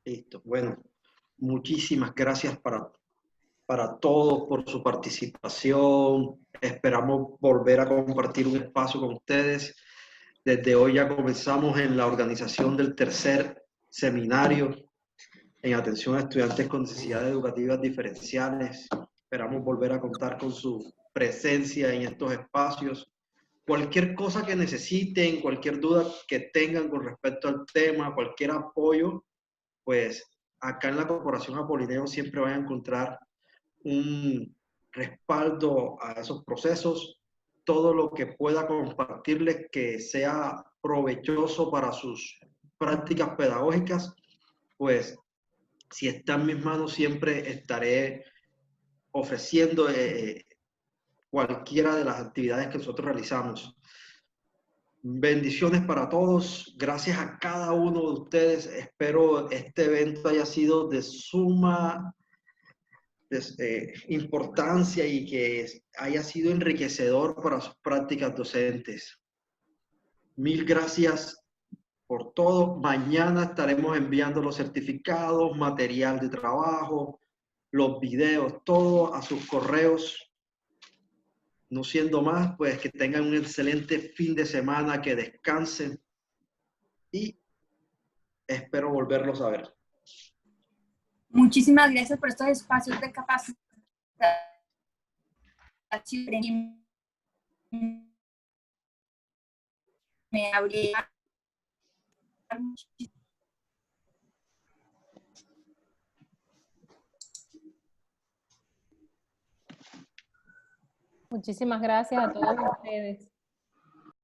Listo. Bueno, muchísimas gracias para todos por su participación. Esperamos volver a compartir un espacio con ustedes. Desde hoy ya comenzamos en la organización del tercer seminario en atención a estudiantes con necesidades educativas diferenciales. Esperamos volver a contar con su presencia en estos espacios. Cualquier cosa que necesiten, cualquier duda que tengan con respecto al tema, cualquier apoyo, pues acá en la Corporación Apolineo siempre van a encontrar un respaldo a esos procesos. Todo lo que pueda compartirles que sea provechoso para sus prácticas pedagógicas, pues si está en mis manos siempre estaré ofreciendo cualquiera de las actividades que nosotros realizamos. Bendiciones para todos. Gracias a cada uno de ustedes. Espero este evento haya sido de suma importancia y que haya sido enriquecedor para sus prácticas docentes. Mil gracias por todo. Mañana estaremos enviando los certificados, material de trabajo, los videos, todo a sus correos. No siendo más, pues que tengan un excelente fin de semana, que descansen y espero volverlos a ver. Muchísimas gracias por estos espacios de capacitación. Me habría Muchísimas gracias a todos ustedes.